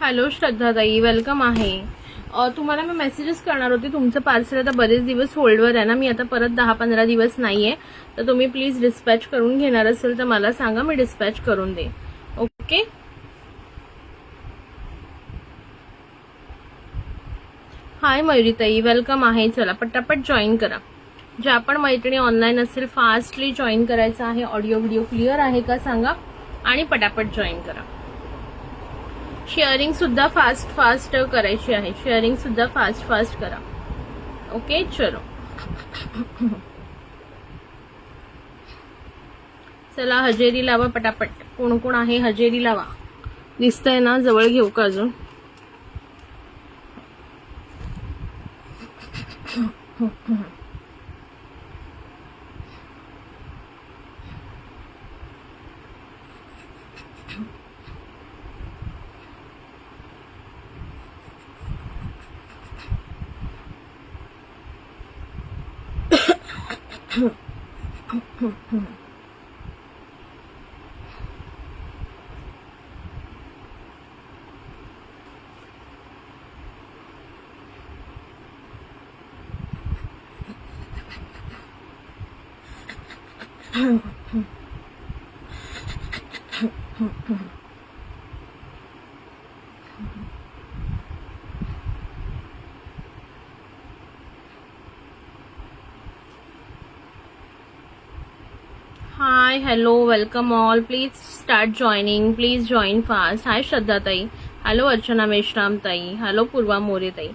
Hello श्रद्धाताई, welcome आहे. तुम्हाला मी messages करणार होते. तुमचं पार्सल आता बरेच दिवस होल्डवर आहे ना. मी आता परत 10-15 दिवस नाहीये, तर तुम्ही प्लीज डिस्पॅच करून घेणार असेल तर मला सांगा, मी डिस्पॅच करून दे. ओके. हाय मयुरीताई, वेलकम आहे. चला पटापट जॉईन करा. ज्या पण मैत्रिणी ऑनलाईन असेल फास्टली जॉईन करायचं आहे. ऑडिओ व्हिडिओ क्लिअर आहे का सांगा आणि पटापट जॉईन करा. शेअरिंग सुद्धा फास्ट करायची आहे. शेअरिंग सुद्धा फास्ट करा. ओके चलो. चला हजेरी लावा पटापट. कोण कोण आहे हजेरी लावा. दिसतंय ना, जवळ घेऊ का अजून? Hi hello welcome all. Please start joining. Please join fast. Hi श्रद्धाताई. हॅलो अर्चना मेश्राम ताई. हॅलो पूर्वा मोरे ताई.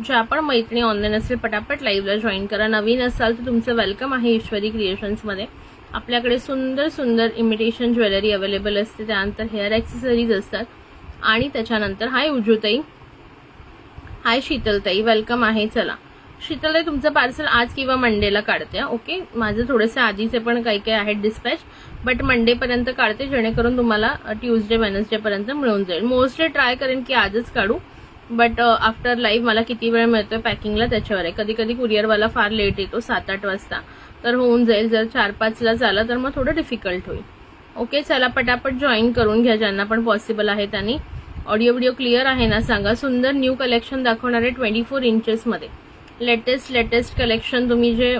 ज्या पण मैत्रिणी ऑनलाईन असेल पटापट लाईव्हला जॉईन करा. नवीन असाल तर तुमचं वेलकम आहे ईश्वरी क्रिएशन्समध्ये. आपल्याकडे सुंदर सुंदर इमिटेशन ज्वेलरी अवेलेबल असते. त्यानंतर हेअर ॲक्सेसरीज असतात. आणि त्याच्यानंतर हाय उजूताई. हाय शीतलताई, वेलकम आहे. चला शीतलताई, तुमचं पार्सल आज किंवा मंडेला काढते. ओके. माझं थोडेसे आधीचे पण काही काही आहेत डिस्पॅच, बट मंडे पर्यंत काढते, जेणेकरून तुम्हाला ट्यूजडे वेनसडे पर्यंत मिळून जाईल. मोस्टली ट्राय करेन की आजच काढू, बट आफ्टर लाईव्ह मला किती वेळ मिळतोय पॅकिंगला त्याच्यावर आहे. कधी कधी कुरिअरवाला फार लेट येतो, 7-8 वाजता, तर होऊन जाईल. जर 4-5ला झाला तर मग थोडं डिफिकल्ट होईल. ओके चला पटापट जॉईन करून घ्या ज्यांना पण पॉसिबल आहे त्यांनी. ऑडिओ व्हिडिओ क्लिअर आहे ना सांगा. सुंदर न्यू कलेक्शन दाखवणार आहे 24 इंचेसमध्ये. लेटेस्ट कलेक्शन तुम्ही जे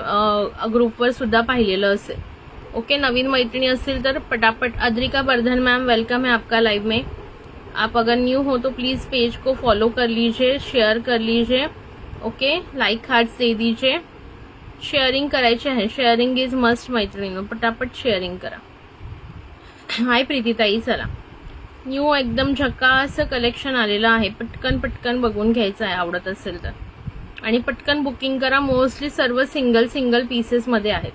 ग्रुपवर सुद्धा पाहिलेलं असेल. ओके. नवीन मैत्रिणी असतील तर पटापट. अद्रिका बर्धन मैम, वेलकम है आपका लाइव में. आप अगर न्यू हो तो प्लीज पेज को फॉलो कर लीजिए, शेयर कर लीजिए. ओके. लाइक हार्ट्स दे दीजिए. शेअरिंग करायचे आहे. शेअरिंग इज मस्ट मैत्रिणींनो, पटापट शेअरिंग करा. हाय प्रीतीताई. चला न्यू एकदम झकास कलेक्शन आलेलं आहे. पटकन बघून घ्यायचं आहे आवडत असेल तर, आणि पटकन बुकिंग करा. मोस्टली सर्व सिंगल पीसेस मध्ये आहेत.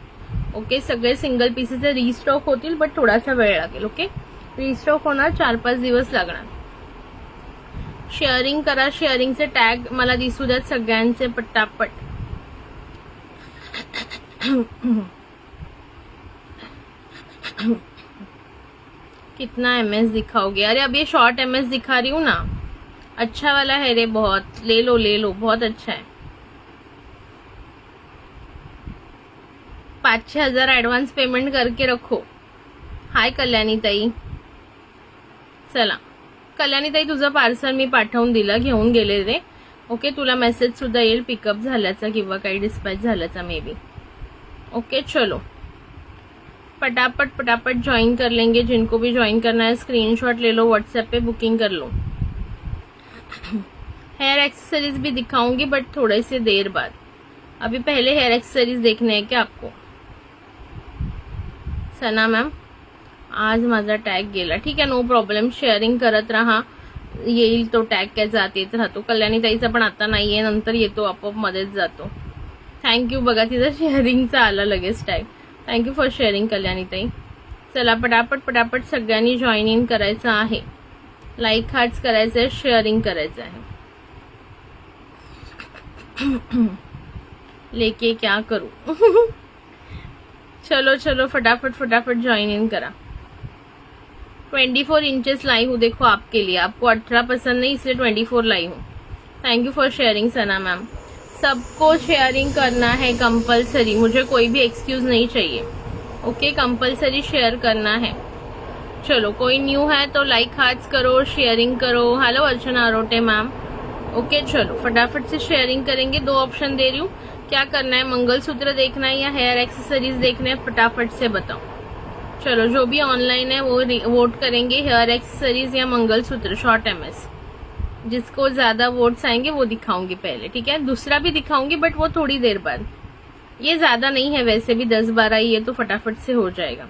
ओके. सगळे सिंगल पीसेस रिस्टॉक होतील, बट थोडासा वेळ लागेल. ओके. रिस्टॉक होणार, 4-5 दिवस लागणार. शेअरिंग करा. शेअरिंगचे टॅग मला दिसू द्यात सगळ्यांचे पटापट. कितना एमएस दिखाओगे? अरे अब ये शॉर्ट एमएस दिखा रही हूँ ना. अच्छा वाला है रे, बहुत. ले लो, बहुत अच्छा है. 5-6 हजार ऍडव्हान्स पेमेंट करके रखो. हाय कल्याणी ताई. चला कल्याणी ताई, तुझं पार्सल मी पाठवून दिलं, घेऊन गेले रे. ओके. तुला मेसेज सुद्धा येईल पिकअप झाल्याचा किंवा काही डिस्पॅच झाल्याचा मे बी. ओके चलो फटाफट ज्वाइन कर लेंगे. जिनको भी ज्वाइन करना है स्क्रीनशॉट ले लो, व्हाट्सएप पे बुकिंग कर लो. हेयर एक्सेसरीज भी दिखाऊंगी बट थोड़े से देर बाद. अभी पहले हेयर एक्सेसरीज देखने हैं क्या आपको? सना मॅम, आज माझा टॅग गेला. ठीक आहे, नो प्रॉब्लेम. शेअरिंग करत राहा, येईल तो टॅग. काय जात येत राहतो. कल्याणी ताईचा पण आता नाहीये, नंतर येतो, आपोआप मध्येच जातो. थँक्यू. बघा तिचा शेअरिंगचा आला लगेच tag. Thank you for sharing Kalyani ताई. चला पटापट पटापट सगळ्यांनी जॉईन इन करायचं आहे, लाईक हार्ट्स करायचं आहे, शेअरिंग करायचं आहे. लेके क्या करूं. चलो चलो फटाफट फटाफट ज्वाइन इन करा. 24 इंचेस लाई हूँ देखो आपके लिए. आपको 18 पसंद नहीं इसलिए 24 लाई हूँ. Thank you for sharing Sana ma'am. सबको शेयरिंग करना है कंपलसरी, मुझे कोई भी एक्सक्यूज नहीं चाहिए. ओके कंपलसरी शेयर करना है. चलो कोई न्यू है तो लाइक हार्ट्स करो, शेयरिंग करो. Hello Archana Arote ma'am. Okay चलो फटाफट से शेयरिंग करेंगे. 2 ऑप्शन दे रही हूँ, क्या करना है, मंगलसूत्र देखना है या हेयर एक्सेसरीज देखना है, फटाफट से बताओ. चलो जो भी ऑनलाइन है वो वोट करेंगे, हेयर एक्सेसरीज या मंगलसूत्र शॉर्ट एमएस. जिसको ज्यादा वोट्स आएंगे वो दिखाऊंगी पहले, ठीक है. दूसरा भी दिखाऊंगी बट वो थोड़ी देर बाद. ये ज्यादा नहीं है वैसे भी, 10-12 ही है तो फटाफट से हो जाएगा.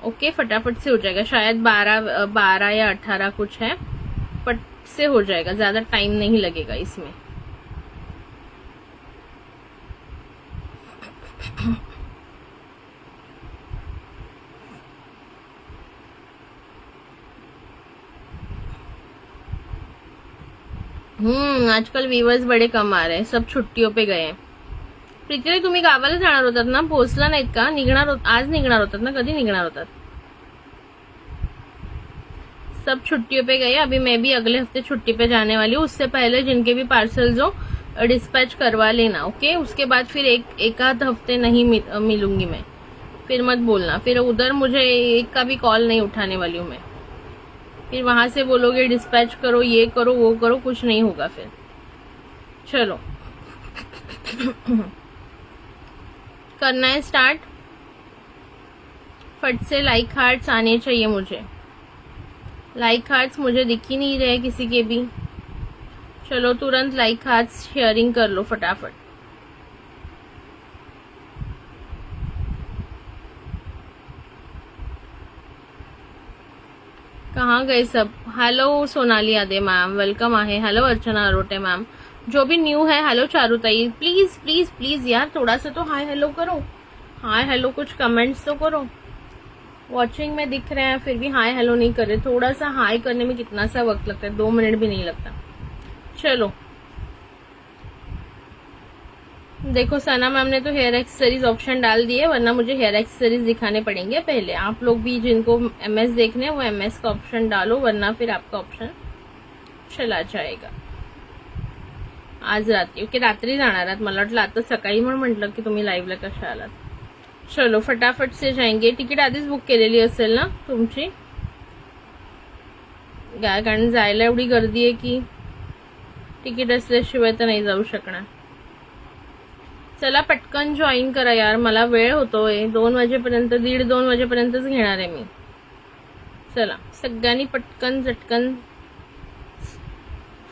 ओके फटाफट से हो जाएगा. शायद 12 या 18 कुछ है, फट से हो जाएगा, ज्यादा टाइम नहीं लगेगा इसमें. आजकल व्यूवर्स बड़े कम आ रहे हैं, सब छुट्टियों पे गए हैं. प्रीतीताई तुम्ही गावाला जाणार होतात ना, पोहोचला नाहीत का? आज निघणार होतात ना, कधी निघणार होतात? सब छुट्टियों पे गए. अभी मैं भी अगले हफ्ते छुट्टी पे जाने वाली हूँ. उससे पहले जिनके भी पार्सल जो डिस्पैच करवा लेना. ओके उसके बाद फिर एक आध हफ्ते नहीं मिलूंगी मैं. फिर मत बोलना, फिर उधर मुझे एक का भी कॉल नहीं उठाने वाली हूँ मैं. फिर वहां से बोलोगे डिस्पैच करो, ये करो वो करो, कुछ नहीं होगा फिर. चलो करना है स्टार्ट. फट से लाइक हार्ट्स आने चाहिए मुझे. लाइक हार्ट्स मुझे दिख ही नहीं रहे किसी के भी. चलो तुरंत लाइक हार्ट्स शेयरिंग कर लो फटाफट. कहाँ गए सब. Hello Sonali Aade ma'am, welcome आहे. Hello Archana Arote ma'am. जो भी न्यू है हेलो चारुताई. प्लीज प्लीज प्लीज यार थोड़ा सा तो हाय हेलो करो. हाय हेलो कुछ कमेंट्स तो करो. वॉचिंग में दिख रहे हैं फिर भी हाय हेलो नहीं कर रहे. थोड़ा सा हाय करने में कितना सा वक्त लगता है, 2 मिनट भी नहीं लगता. चलो देखो सना मैम ने तो हेयर एक्सेसरीज ऑप्शन डाल दिए, वरना मुझे हेयर एक्सेसरीज दिखाने पड़ेंगे पहले. आप लोग भी जिनको एमएस देखने हैं वो एमएस का ऑप्शन डालो, वरना फिर आपका ऑप्शन चला जाएगा. आज रात्री ओके रात्री जाणार आहात. मला वाटलं आता सकाळी म्हणून म्हटलं की तुम्ही लाईव्हला कशा आलात. चलो फटाफट से जाएंगे. तिकीट आधीच बुक केलेली असेल ना तुमची, कारण जायला एवढी गर्दी आहे की तिकीट असल्याशिवाय तर नाही जाऊ शकणार. चला पटकन जॉईन करा यार, मला वेळ होतोय. 2 वाजेपर्यंत 1:30-2 वाजेपर्यंतच घेणार आहे मी. चला सगळ्यांनी पटकन झटकन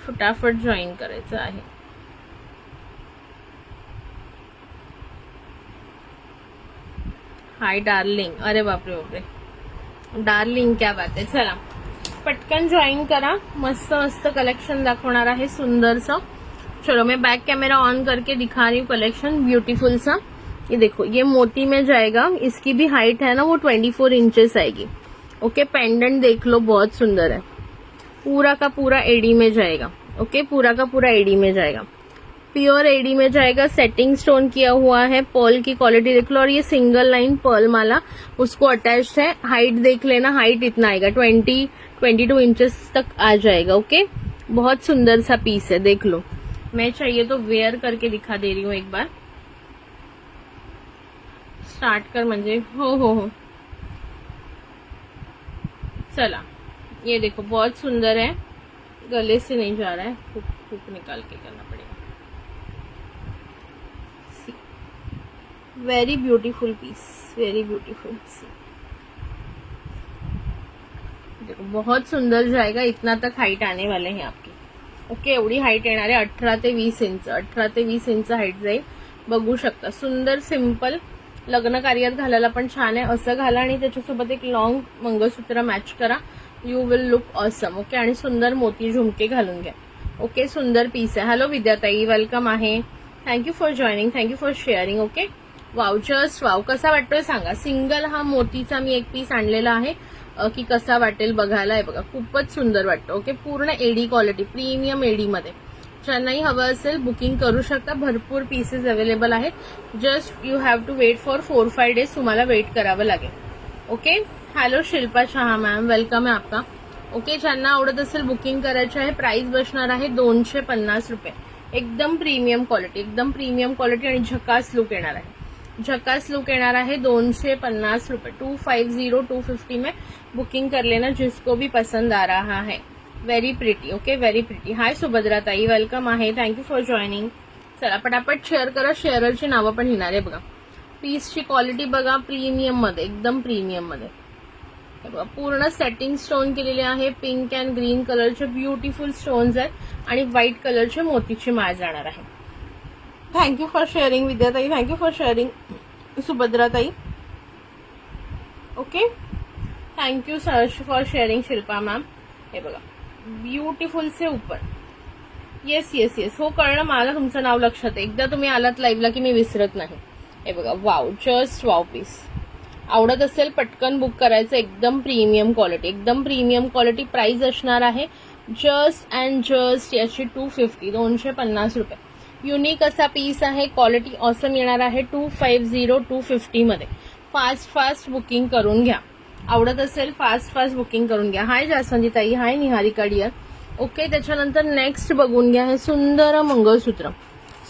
फटाफट जॉईन करायचं आहे. Hi darling. अरे बापरे बापरे डार्लिंग क्या बात आहे. चला पटकन जॉईन करा. मस्त मस्त कलेक्शन दाखवणार आहे सुंदर सा. चलो मैं बैक कैमरा ऑन करके दिखा रही हूँ कलेक्शन ब्यूटीफुल सा. ये देखो ये मोती में जाएगा. इसकी भी हाइट है ना वो 24 इंचेस आएगी. ओके पेंडेंट देख लो बहुत सुंदर है. पूरा का पूरा एडी में जाएगा. ओके पूरा का पूरा एडी में जाएगा. प्योर एडी में जाएगा. सेटिंग स्टोन किया हुआ है. पर्ल की क्वालिटी देख लो. और ये सिंगल लाइन पर्ल माला उसको अटैच्ड है. हाइट देख लेना, हाइट इतना आएगा 22 इंचेस तक आ जाएगा. ओके बहुत सुंदर सा पीस है, देख लो. मैं चाहिए तो वेयर करके दिखा दे रही हूँ एक बार. स्टार्ट कर म्हणजे हो. चला ये देखो बहुत सुंदर है. गले से नहीं जा रहा है, हुक निकाल के करना पड़ेगा. Very beautiful piece, very beautiful. देखो बहुत सुंदर जाएगा. इतना तक हाइट आने वाले हैं आपकी. ओके एवढी हाईट येणार आहे. 18 ते 20 इंच 18 ते 20 इंच हाईट जाईल. बघू शकता सुंदर सिंपल. लग्न कार्यात घालायला पण छान आहे. असं घाला आणि त्याच्यासोबत एक लॉंग मंगळसूत्र मॅच करा. You will look awesome. Okay आणि सुंदर मोती झुमके घालून घ्या. ओके सुंदर पीस आहे. हॅलो विद्याताई वेलकम आहे. Thank you for joining, thank you for sharing. Okay wow, just wow. कसा वाटतोय सांगा. सिंगल हा मोतीचा मी एक पीस आणलेला आहे की कसा वाटेल बघायला. आहे बघा, खूपच सुंदर वाटतं. ओके, पूर्ण एडी क्वालिटी, प्रीमियम एडी मध्ये. ज्यांनाही हवं असेल बुकिंग करू शकता. भरपूर पीसेस अवेलेबल आहेत. Just you have to wait for 4-5 days. तुम्हाला वेट करावं लागेल. Okay. Hello Shilpa Shah ma'am, welcome आहे आपका. ओके, ज्यांना आवडत असेल बुकिंग करायचे आहे. प्राइस बसणार आहे 250 रुपये. एकदम प्रीमियम क्वालिटी, एकदम प्रीमियम क्वालिटी आणि झकास लुक येणार आहे. झकास लुक येणार आहे. 250 रुपये. 250 में बुकिंग कर लेना जिसको भी पसंद आ रहा है. Very pretty. Okay, very pretty. Hi Subhadra ताई, वेलकम आहे. Thank you for joining. चला पटापट शेअर करा. शेअररची नावं पण लिहिणार आहे बघा. पीसची क्वालिटी बघा, प्रीमियम मध्ये, एकदम प्रीमियम मध्ये. पूर्ण सेटिंग स्टोन केलेले आहे. पिंक अँड ग्रीन कलरचे ब्युटिफुल स्टोन्स आहेत आणि व्हाईट कलरचे मोतीची माळ जाणार आहे. थँक्यू फॉर शेअरिंग विद्याताई, थँक्यू फॉर शेअरिंग सुभद्राताई. Okay, thank you for sharing Shilpa ma'am. हे बघा, ब्युटिफुल से ऊपर. येस येस येस, हो कळलं मला. तुमचं नाव लक्षात आहे. एकदा तुम्ही आलात लाईव्हला की मी विसरत नाही. हे बघा, वाव, जस्ट वाव पीस. आवडत असेल पटकन बुक करायचं. एकदम प्रीमियम क्वालिटी, एकदम प्रीमियम क्वालिटी. प्राइस असणार आहे जस्ट अँड जस्ट याची 250 रुपये. युनिक असा पीस आहे. क्वालिटी ऑसम येणार आहे. 250 मध्ये. फास्ट बुकिंग करून घ्या. आवडत असेल फास्ट बुकिंग करून घ्या. हाय जास्वंदी ताई, हाय निहारिका डियर. ओके, त्याच्यानंतर नेक्स्ट बघून घ्या. हे सुंदर मंगळसूत्र,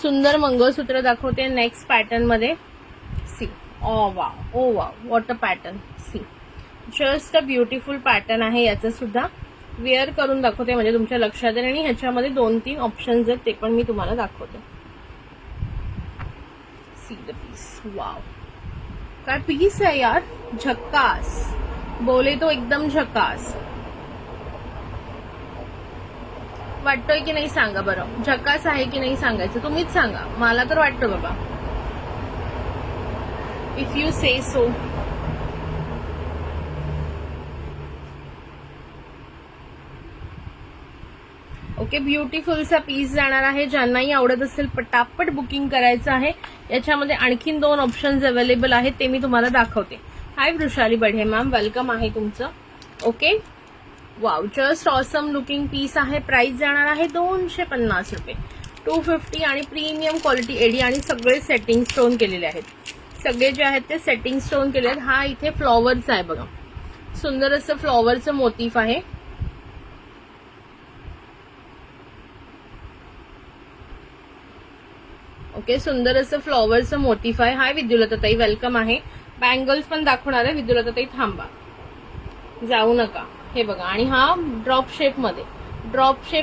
सुंदर मंगळसूत्र दाखवते नेक्स्ट पॅटर्न मध्ये. See, oh wow, what a pattern. See, just a beautiful pattern आहे. याचं सुद्धा वेअर करून दाखवते म्हणजे तुमच्या लक्षात येईल. आणि ह्याच्यामध्ये 2-3 ऑप्शन्स आहेत, ते पण मी तुम्हाला दाखवते. See the piece. वाव, काय पीस आहे यार. झक्कास बोले तो एकदम झक्कास. वाटतोय की नाही सांगा बरं. झक्कास आहे की नाही सांगायचं तुम्हीच सांगा. मला तर वाटतं बाबा. If you say so. Okay, ब्युटिफुलचा पीस जाणार आहे. ज्यांनाही आवडत असेल पटापट बुकिंग करायचं आहे. याच्यामध्ये आणखीन 2 ऑप्शन्स अवेलेबल आहेत, ते मी तुम्हाला दाखवते. Hi Vrushali Badhe ma'am, welcome आहे तुमचं. Okay, wow, just awesome looking piece आहे. प्राइस जाणार आहे 250 रुपये. 250 आणि प्रीमियम क्वालिटी एडी आणि सगळे सेटिंग स्टोन केलेले आहेत. सगळे जे आहेत ते सेटिंग स्टोन केले आहेत. हा इथे फ्लॉवरचा आहे बघा. सुंदर असं फ्लॉवरचं मोटिफ आहे. ओके, सुंदर असं फ्लॉवरचं मोटिफ आहे. हाय विद्युलताताई, वेलकम आहे. बँगल्स पण दाखवणार आहे विद्युलताताई, थांबा जाऊ नका. हे बघा, आणि हा ड्रॉप शेप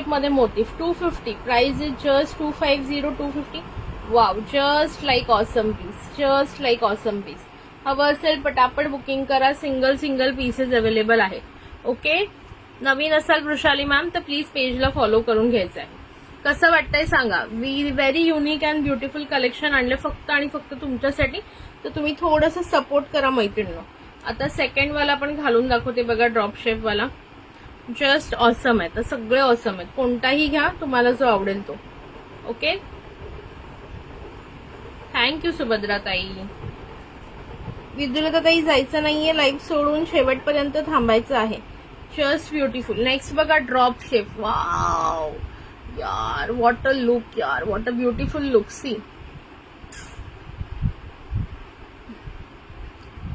मध्ये motif. 250. Price is just 250. Wow, just like awesome piece, just like awesome piece. हवं असेल पटापट बुकिंग करा. सिंगल पीसेस अवेलेबल आहेत. ओके, नवीन असाल वृषाली मॅम तर प्लीज पेजला फॉलो करून घ्यायचं आहे. कसं वाटतंय सांगा. Very unique and beautiful collection आणलं फक्त आणि फक्त तुमच्यासाठी. तर तुम्ही थोडंसं सपोर्ट करा मैत्रिणींनो. आता सेकंड वाला पण घालून दाखवते बघा, ड्रॉप शेप वाला. जस्ट ऑसम आहे. तर सगळे ऑसम आहेत. कोणताही घ्या, तुम्हाला जो आवडेल तो. ओके, थँक्यू सुभद्रा ताई. विद्युलता ताई, जायचं नाहीये लाईव्ह सोडून, शेवटपर्यंत थांबायचं आहे. Just beautiful. नेक्स्ट बघा, ड्रॉप शेप. वाव यार, व्हॉट अ लुक यार, what a beautiful look. See,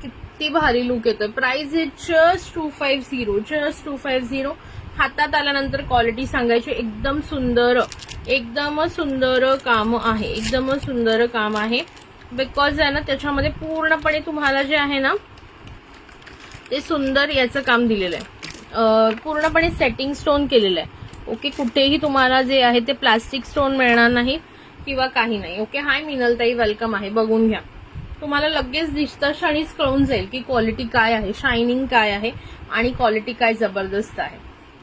किती भारी लुक येतोय. Price is just 250. जस्ट 250. हातात आल्यानंतर क्वालिटी सांगायची. एकदम सुंदर काम आहे. एकदम सुंदर काम आहे. बिकॉज आहे ना, त्याच्यामध्ये पूर्णपणे तुम्हाला जे आहे ना ते सुंदर याचं काम दिलेलं आहे. पूर्णपणे सेटिंग स्टोन केलेलं आहे. ओके, कुठेही तुम्हाला जे आहे ते प्लास्टिक स्टोन मिळणार नाही किंवा काही नाही. ओके, हाय मिनलताई, वेलकम आहे. बघून घ्या, तुम्हाला लगेच दिसतं, क्षणीच कळून जाईल की क्वालिटी काय आहे, शायनिंग काय आहे आणि क्वालिटी काय जबरदस्त आहे.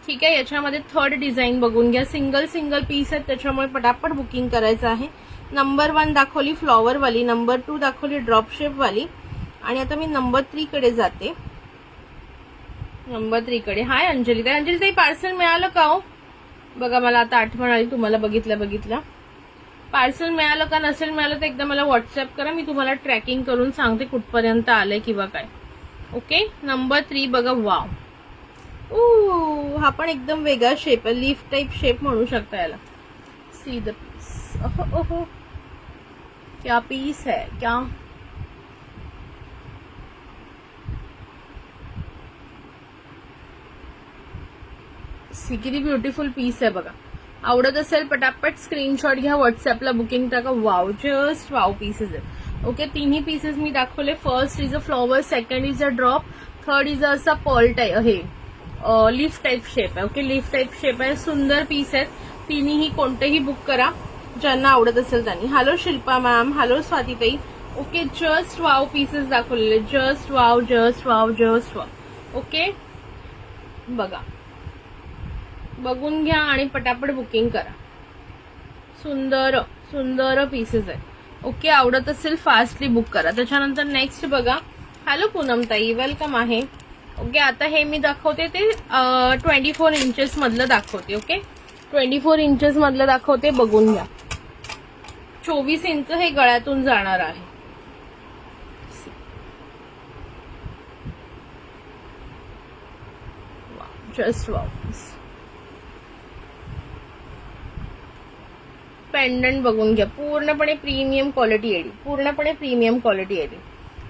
ठीक आहे, याच्यामध्ये थर्ड डिझाईन बघून घ्या. सिंगल पीस आहेत, त्याच्यामुळे पटापट बुकिंग करायचं आहे. नंबर 1 दाखवली फ्लॉवर वाली, नंबर 2 दाखवली ड्रॉप शेप वाली, आणि आता मी नंबर 3 कडे जाते. नंबर 3 कडे. हाय अंजलीताई, पार्सल मिळालं का हो? बघा, मला आता आठवण आली तुम्हाला बघितल्या. पार्सल मिळालं का नसेल मिळालं तर एकदा मला व्हॉट्सअप करा, मी तुम्हाला ट्रॅकिंग करून सांगते कुठपर्यंत आलंय किंवा काय. ओके. नंबर 3 बघा. वाव, हा पण एकदम वेगळा शेप आहे, लीफ टाइप शेप म्हणू शकता याला. See the piece. ओहो, क्या पीस है क्या. सी किती ब्युटिफुल पीस आहे बघा. आवडत असेल पटापट स्क्रीनशॉट घ्या, व्हॉट्सअपला बुकिंग टाका. वाव, जस्ट वाव पीसेस आहेत. ओके. तिन्ही पीसेस मी दाखवले. First is a flower, second is a drop, third is असा पर्ल टाइप, हे लीफ टाइप शेप आहे. ओके, लीफ टाइप शेप आहे. सुंदर पीस आहेत तिन्ही. कोणतेही बुक करा ज्यांना आवडत असेल त्यांनी. हॅलो शिल्पा मॅम, हॅलो स्वातीताई. ओके, जस्ट वाव पीसेस दाखवलेले. Just wow, just wow, just wow. Okay, बघा, बघून घ्या आणि पटापट बुकिंग करा. सुंदर सुंदर पीसेस आहेत. ओके, आवडत असेल फास्टली बुक करा. त्याच्यानंतर नेक्स्ट बघा. हॅलो पूनम ताई, वेलकम आहे. ओके, आता हे मी दाखवते ते 24 इंचेस मधलं दाखवते. ओके, 24 इंचेस मधलं दाखवते, बघून घ्या. 24 इंच हे गळ्यातून जाणार आहे. Just wow. पेंडंट बघून घ्या, पूर्णपणे प्रीमियम क्वालिटी येईल, पूर्णपणे प्रीमियम क्वालिटी येईल.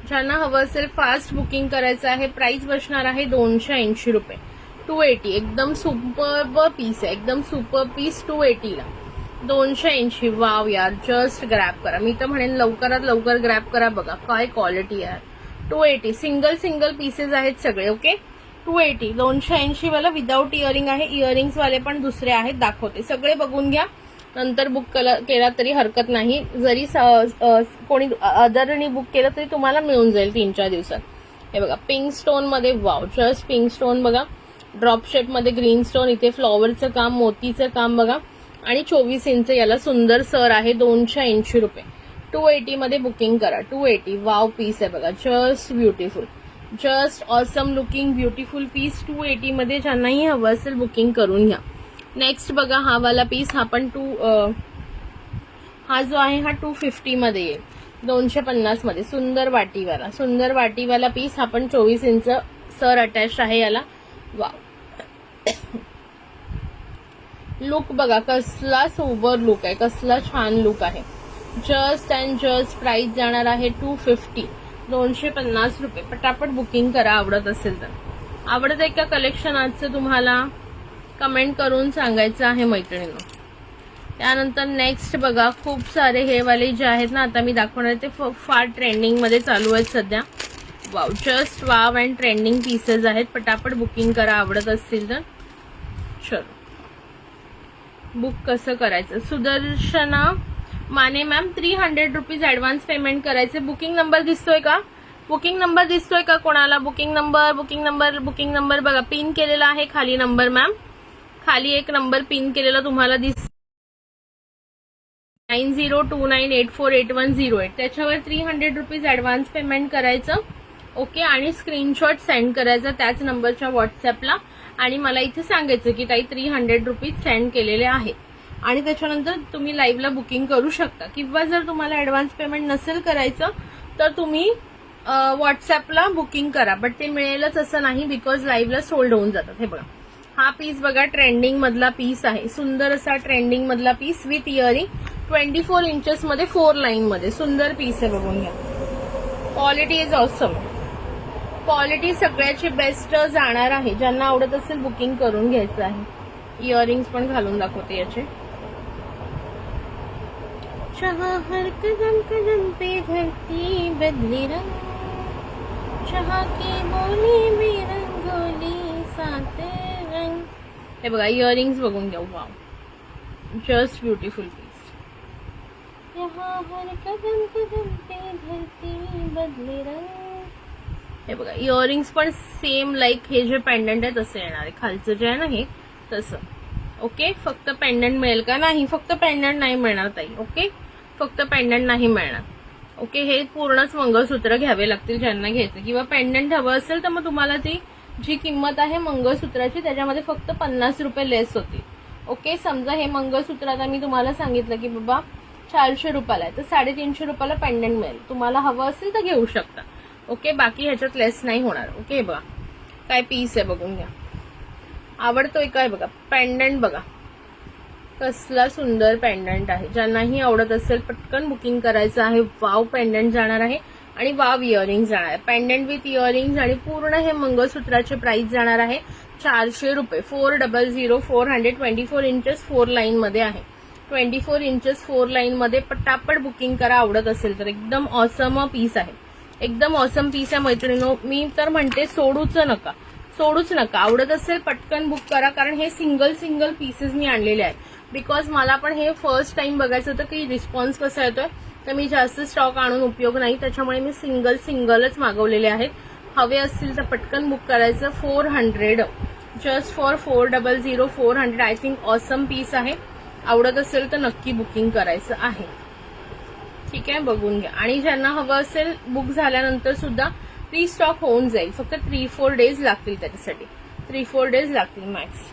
ज्यांना हवं असेल फास्ट बुकिंग करायचं आहे. प्राइस बसणार आहे 280 रुपये. 280, एकदम सुपर पीस आहे, एकदम सुपर पीस. 280 ला 280. वाव यार, जस्ट ग्रॅब करा. मी तर म्हणेन लवकरात लवकर ग्रॅब करा. बघा काय क्वालिटी आहे. 280, सिंगल सिंगल पीसेस आहेत सगळे. ओके, 280, 280 वाला विदाऊट इयरिंग आहे. इयरिंग्स वाले पण दुसरे आहेत, दाखवते. सगळे बघून घ्या, नंतर बुक केला तरी हरकत नाही. जरी कोणी अदरनी बुक केलं तरी तुम्हाला मिळून जाईल 3-4 दिवसात. हे बघा, पिंक स्टोन मध्ये. वाव, जस्ट पिंक स्टोन बघा. ड्रॉप शेप मध्ये ग्रीन स्टोन, इथे फ्लॉवरचं काम, मोतीचं काम बघा. आणि 24 इंच याला सुंदर सर आहे. 280 रुपये. 280 मध्ये बुकिंग करा. 280. वाव पीस आहे बघा, just beautiful, just awesome looking beautiful piece. 280 मध्ये ज्यांनाही हवं असेल बुकिंग करून घ्या. नेक्स्ट बघा, हा वाला पीस. हा पण हा जो आहे हा 250 मध्ये येईल. 250 मध्ये सुंदर वाटीवाला, सुंदर वाटीवाला पीस. हा पण 24 इंच सर अटॅच आहे याला. वाव, लुक बघा कसला सोबर लुक आहे, कसला छान लुक आहे. जस्ट अँड जस्ट प्राइस जाणार आहे 250, 250 रुपये. पटापट बुकिंग करा आवडत असेल तर. आवडत आहे का कलेक्शन आजचं तुम्हाला कमेंट करून सांगायचं आहे मैत्रिणींनो. त्यानंतर नेक्स्ट बघा, खूप सारे हे वाले जे आहेत ना आता मी दाखवणार ते फार ट्रेंडिंग मध्ये चालू आहेत सध्या. Wow, just wow and trending pieces आहेत. पटापट बुकिंग करा आवडत असतील तर. चलो, बुक कसं करायचं. Sudarshana Mane ma'am, 300 rupees advance payment करायचे. बुकिंग नंबर दिसतोय का? बुकिंग नंबर दिसतोय का कोणाला? Booking number, booking number, booking number बघा, पिन केलेला आहे खाली नंबर. मॅम खाली एक नंबर पिन केलेला तुम्हाला दिस 9029848108. त्याच्यावर 300 रुपीज ऍडव्हान्स पेमेंट करायचं. ओके, आणि स्क्रीनशॉट सेंड करायचा त्याच नंबरच्या व्हॉट्सअपला. आणि मला इथे सांगायचं की ताई 300 रुपीज सेंड केलेले आहेत. आणि त्याच्यानंतर तुम्ही लाईव्हला बुकिंग करू शकता. किंवा जर तुम्हाला ऍडव्हान्स पेमेंट नसेल करायचं तर तुम्ही व्हॉट्सअपला बुकिंग करा. बट ते मिळेलच असं नाही, बिकॉज लाईव्हला सोल्ड होऊन जातात. हे बघा, हा पीस बघा, ट्रेंडिंग मधला पीस आहे. सुंदर असा ट्रेंडिंग मधला पीस विथ इयरिंग. 24 इंचेस मध्ये 4 लाईन मध्ये सुंदर पीस आहे, बघून घ्या. क्वालिटी इज ऑसम, क्वालिटी सगळ्याची बेस्ट जाणार आहे. ज्यांना आवडत असेल बुकिंग करून घ्यायचं आहे. इयरिंग्स पण घालून दाखवते याचे. जहाँ हर कदम कदम पे धरती बदली रंग, जहाँ की बोली भी रंगोली सात रंग. हे बघा, इयरिंग्स बघून घ्या. Wow, just beautiful piece. यहाँ हर कदम कदम पे धरती बदली रंग. हे बघा, इयरिंग्स पण सेम लाईक हे जे पेंडंट आहे तसं येणार आहे. खालचं जे आहे ना हे तसं. ओके, फक्त पेंडंट मिळेल का? नाही, फक्त पेंडंट नाही मिळणार ताई. ओके, फक्त पेंडंट नाही मिळणार. ओके, हे पूर्णच मंगळसूत्र घ्यावे लागतील ज्यांना घ्यायचं. किंवा पेंडंट हवं असेल तर मग तुम्हाला ती जी किंमत आहे मंगळसूत्राची त्याच्यामध्ये फक्त 50 रुपये लेस होती. ओके, समजा हे मंगळसूत्र आता मी तुम्हाला सांगितलं की बाबा 400 रुपयाला आहे, तर 350 रुपयाला पेंडंट मिळेल. तुम्हाला हवं असेल तर घेऊ शकता. ओके, बाकी ह्याच्यात लेस नाही होणार. ओके, बघा काय पीस आहे बघून घ्या. आवडतोय काय बघा, पेंडंट बघा कसला सुंदर पेंडंट आहे. ज्यांनाही आवडत असेल पटकन बुकिंग करायचं आहे. वाव पेंडंट जाणार आहे आणि वाव इयरिंग जाणार आहे. पेंडंट विथ इयरिंग्स आणि पूर्ण हे मंगळसूत्राचे प्राइस जाणार आहे 400 रुपये. 400 424 इंचेस 4 लाईन मध्ये आहे. 24 इंचेस 4 लाईन मध्ये पटापट बुकिंग करा आवडत असेल तर. एकदम ऑसम पीस आहे, एकदम ऑसम पीस आहे मैत्रिणींनो. मी तर म्हणते सोडूच नका. आवडत असेल पटकन बुक करा, कारण हे सिंगल पीसेस मी आणलेले आहेत. बिकॉज मला पण हे फर्स्ट टाइम बघायचं होतं की रिस्पॉन्स कसा येतोय, तर मी जास्त स्टॉक आणून उपयोग नाही, त्याच्यामुळे मी सिंगलच मागवलेले आहेत. हवे असतील तर पटकन बुक करायचं. 400 just for 400 400. I think awesome piece आहे. आवडत असेल तर नक्की बुकिंग करायचं आहे. ठीक आहे, बघून घ्या. आणि ज्यांना हवं असेल बुक झाल्यानंतर सुद्धा रिस्टॉक होऊन जाईल. फक्त 3-4 डेज लागतील त्याच्यासाठी. 3-4 डेज लागतील मॅक्स.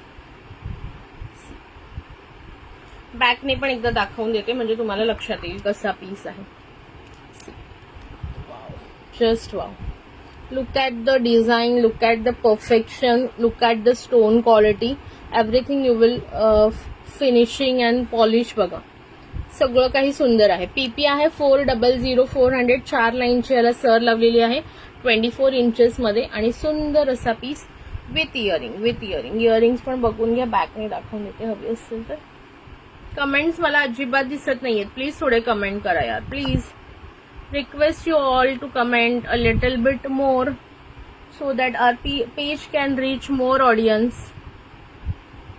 बॅकने पण एकदा दाखवून देते म्हणजे तुम्हाला लक्षात येईल कसा पीस आहे. Just wow. Look at the design, look at the perfection, look at the stone quality, everything you will finishing and polish. बघा सगळं काही सुंदर आहे. पीपी आहे 400 400. 4 लाईनची याला सर लावलेली आहे 24 इंचेस मध्ये आणि सुंदर असा पीस विथ इयरिंग. इयरिंग्स पण बघून घ्या, बॅकने दाखवून देते हवी असेल तर. कमेंट्स मला अजिबात दिसत नाहीयेत, प्लीज थोडे कमेंट करा यार please. Request you all to comment a little bit more so that our page can reach more audience.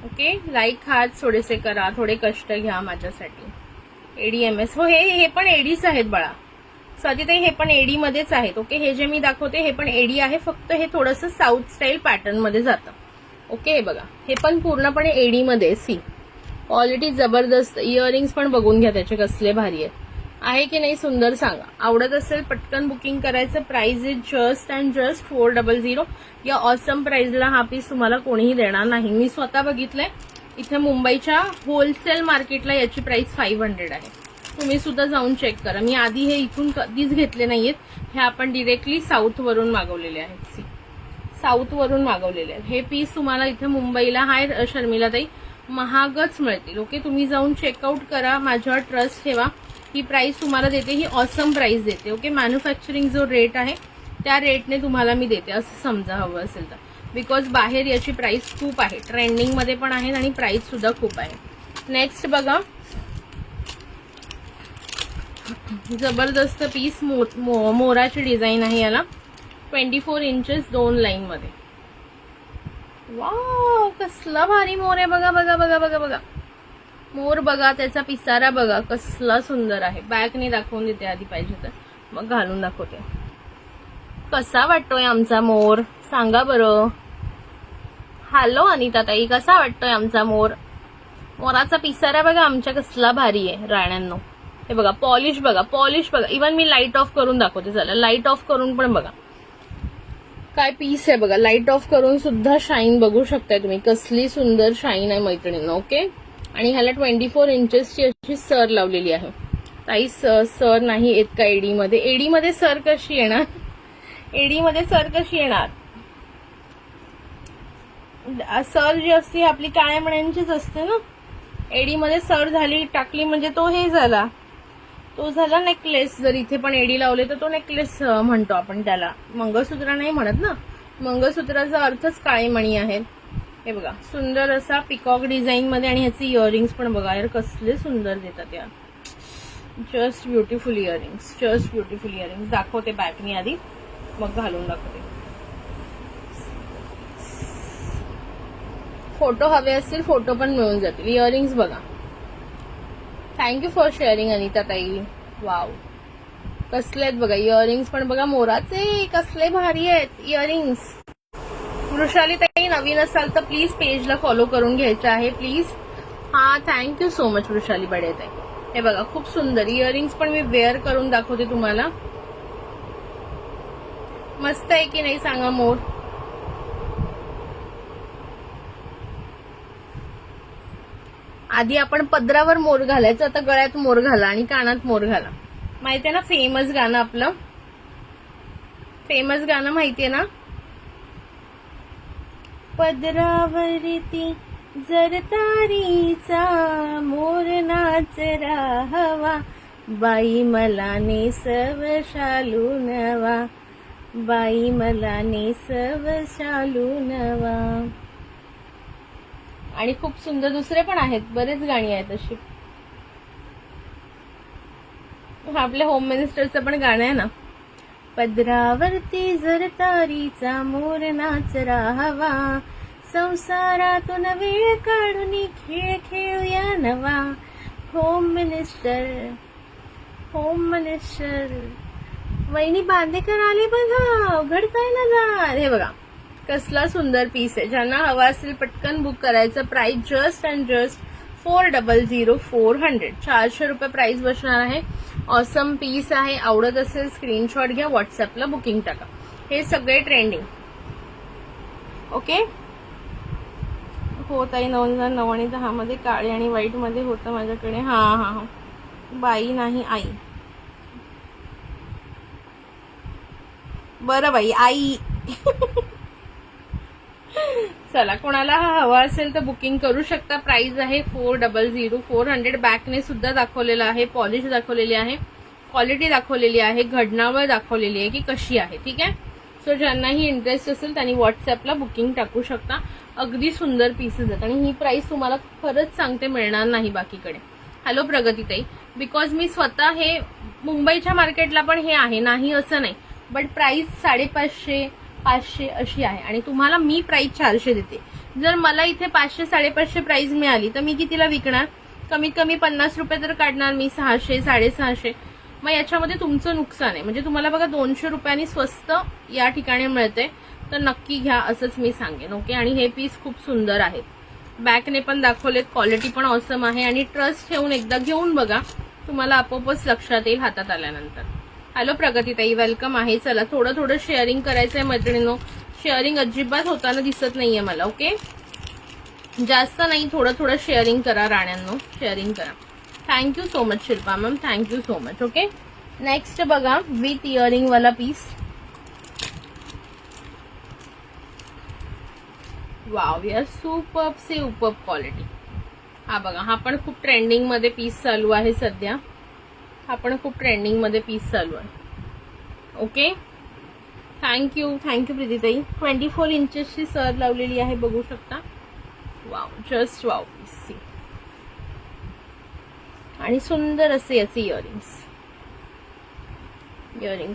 Okay, like हात थोडेसे करा, थोडे कष्ट घ्या माझ्यासाठी. एडीएमएस हो, हे पण एडीच आहेत बाळा. स्वातीताई हे पण एडी मध्येच आहेत. ओके, हे जे मी दाखवते हे पण एडी आहे, फक्त हे थोडंसं साऊथ स्टाईल पॅटर्न मध्ये जातं. ओके, हे बघा हे पण पूर्णपणे एडी मध्ये. सी क्वालिटी जबरदस्त. इयरिंग्स पण बघून घ्या त्याचे कसले भारी आहे की नाही, सुंदर सांगा. आवडत असेल पटकन बुकिंग करायचं. Price is just and just 400. या ऑसम प्राइसला हा पीस तुम्हाला कोणीही देणार नाही. मी स्वतः बघितलंय इथे मुंबईच्या होलसेल मार्केटला याची प्राइस 500 आहे. तुम्ही सुद्धा जाऊन चेक करा. मी आधी हे इथून कधीच घेतले नाहीयेत. हे आपण डिरेक्टली साऊथ वरून मागवलेले आहेत. साऊथ वरून मागवलेले आहेत. हे पीस तुम्हाला इथे मुंबईला हाय शर्मिलाताई महागच मिळतील. ओके, तुम्ही जाऊन चेकआउट करा, माझ्यावर ट्रस्ट ठेवा. ही प्राइस तुम्हाला देते, ही ऑसम प्राइस देते. ओके, मॅन्युफॅक्चरिंग जो रेट आहे त्या रेटने तुम्हाला मी देते असं समजा हवं असेल तर. बिकॉज बाहेर याची प्राइस खूप आहे, ट्रेंडिंग मध्ये पण आहे आणि प्राइस सुद्धा खूप आहे. नेक्स्ट बघा, जबरदस्त पीस. मोराची डिझाईन आहे याला. 24 इंचेस 2 लाईन मध्ये. वाव, कसला भारी मोर आहे. बघा मोर बघा, त्याचा पिसारा बघा कसला सुंदर आहे. बॅकने दाखवून देते आधी पाहिजे तर, मग घालून दाखवते. कसा वाटतोय आमचा मोर सांगा बरं. हॅलो अनिता ताई, कसा वाटतोय आमचा मोर. मोराचा पिसारा बघा आमच्या कसला भारी आहे राण्यांनो. हे बघा पॉलिश बघा. इव्हन मी लाईट ऑफ करून दाखवते. चला लाईट ऑफ करून पण बघा काय पीस आहे बघा. लाईट ऑफ करून सुद्धा शाईन बघू शकताय तुम्ही, कसली सुंदर शाईन आहे मैत्रिणींनो. ओके, आणि ह्याला 24 इंचेसची अशी सर लावलेली आहे. ताई सर नाही येत का एडीमध्ये. एडीमध्ये सर कशी येणार. सर जी असते आपली काळ्या मण्यांचीच असते ना. एडीमध्ये सर झाली टाकली म्हणजे तो हे झाला, तो झाला नेकलेस. जर इथे पण एडी लावले तर तो नेकलेस म्हणतो आपण त्याला, मंगळसूत्र नाही म्हणत ना. मंगळसूत्राचा अर्थच काळे मणी आहेत. हे बघा सुंदर असा पिकॉक डिझाईन मध्ये. आणि ह्याचे इयरिंग्स पण बघा यार कसले सुंदर देतात यार. Just beautiful earrings. दाखवते बॅकनी आधी, मग घालून दाखवते. फोटो हवे असतील फोटो पण मिळून जातील. इयरिंग्स बघा. थँक्यू फॉर शेअरिंग अनिता ताई. वाव, कसले आहेत बघा इयरिंग्स पण बघा मोराचे, कसले भारी आहेत इयरिंग्स. वृषाली ताई, नवीन असाल तर प्लीज पेजला फॉलो करून घ्यायचं आहे प्लीज. हा, थँक्यू सो मच वृषाली बडे ताई. हे बघा खूप सुंदर इयरिंग्स पण मी वेअर करून दाखवते तुम्हाला. मस्त आहे की नाही सांगा मोर. आधी आपण पदरावर मोर घालायचं, आता गळ्यात मोर घाला आणि कानात मोर घाला. माहितीये ना फेमस गाणं आपलं, फेमस गाणं माहितीये ना. पदरावरती जरतारीचा मोर नाचरा हवा, बाई मला नेसव शालू नवा, बाई मला नेसव शालू नवा. आणि खूप सुंदर दुसरे पण आहेत, बरेच गाणी आहेत अशी. आपल्या होम मिनिस्टरचं पण गाणं आहे ना. पदरावरती जरतारीचा मोर नाचरा हवा, संसारातून वेळ काढून खेळ खेळूया नवा. Home minister, home minister. वहिनी बांदेकर आले बघा, घडताय ना दार. हे बघा कसला सुंदर पीस आहे. ज्यांना हवा असेल पटकन बुक करायचं. प्राइस जस्ट अँड जस्ट 400 400 400 रुपये प्राइस बसणार आहे. ऑसम पीस आहे. आवडत असेल स्क्रीनशॉट घ्या, व्हॉट्सअपला बुकिंग टाका. हे सगळे ट्रेंडिंग. ओके हो ताई, 2009 आणि 10 मध्ये काळे आणि व्हाईट मध्ये होतं माझ्याकडे. हा हा हा, बाई नाही आई. बरं बाई आई. चला, कोणाला हा हवा असेल तर बुकिंग करू शकता. प्राइस आहे 400 400. बॅकने सुद्धा दाखवलेलं आहे, पॉलिश दाखवलेली आहे, क्वालिटी दाखवलेली आहे, घडणावर दाखवलेली आहे की कशी आहे. ठीक आहे. सो ज्यांनाही इंटरेस्ट असेल त्यांनी व्हॉट्सअपला बुकिंग टाकू शकता. अगदी सुंदर पीसेस आहेत आणि ही प्राइस तुम्हाला खरंच सांगते मिळणार नाही बाकीकडे. हॅलो प्रगतीताई, बिकॉज मी स्वतः हे मुंबईच्या मार्केटला पण हे आहे, नाही असं नाही, बट प्राइस 550 500 अशी आहे आणि तुम्हाला मी प्राइस 400 देते. जर मला इथे 500 550 प्राइस मिळाली तर मी कितीला विकणार? कमीत कमी 50 रुपये तर काढणार मी, 600 650. मग याच्यामध्ये तुमचं नुकसान आहे. म्हणजे तुम्हाला बघा 200 रुपयांनी स्वस्त या ठिकाणी मिळते, तर नक्की घ्या असंच मी सांगेन. ओके. आणि हे पीस खूप सुंदर आहेत. बॅकने पण दाखवलेत, क्वालिटी पण ऑसम आहे आणि ट्रस्ट ठेवून एकदा घेऊन बघा, तुम्हाला आपोआपच लक्षात येईल हातात आल्यानंतर. हॅलो प्रगतीताई, वेलकम आहे. चला, थोडं थोडं शेअरिंग करायचंय मैत्रिणींनो. शेअरिंग अजिबात होताना दिसत नाहीये मला. ओके, जास्त नाही, थोडं थोडं शेअरिंग करा राण्यांनो, शेअरिंग करा. Thank you so much Shilpa ma'am, thank you so much. Okay, next बघा विथ इयरिंग वाला पीस. वाव यार, सुपर्ब से सुपर्ब क्वालिटी. हा बघा, हा पण खूप ट्रेंडिंग मध्ये पीस चालू आहे सध्या. हा पण खूप ट्रेंडिंग मध्ये पीस चालू आहे. ओके, थँक्यू प्रीतीताई. 24 इंचेसची सर लावलेली आहे, बघू शकता. Wow, just wow piece. आणि सुंदर असे याचे इयरिंग्स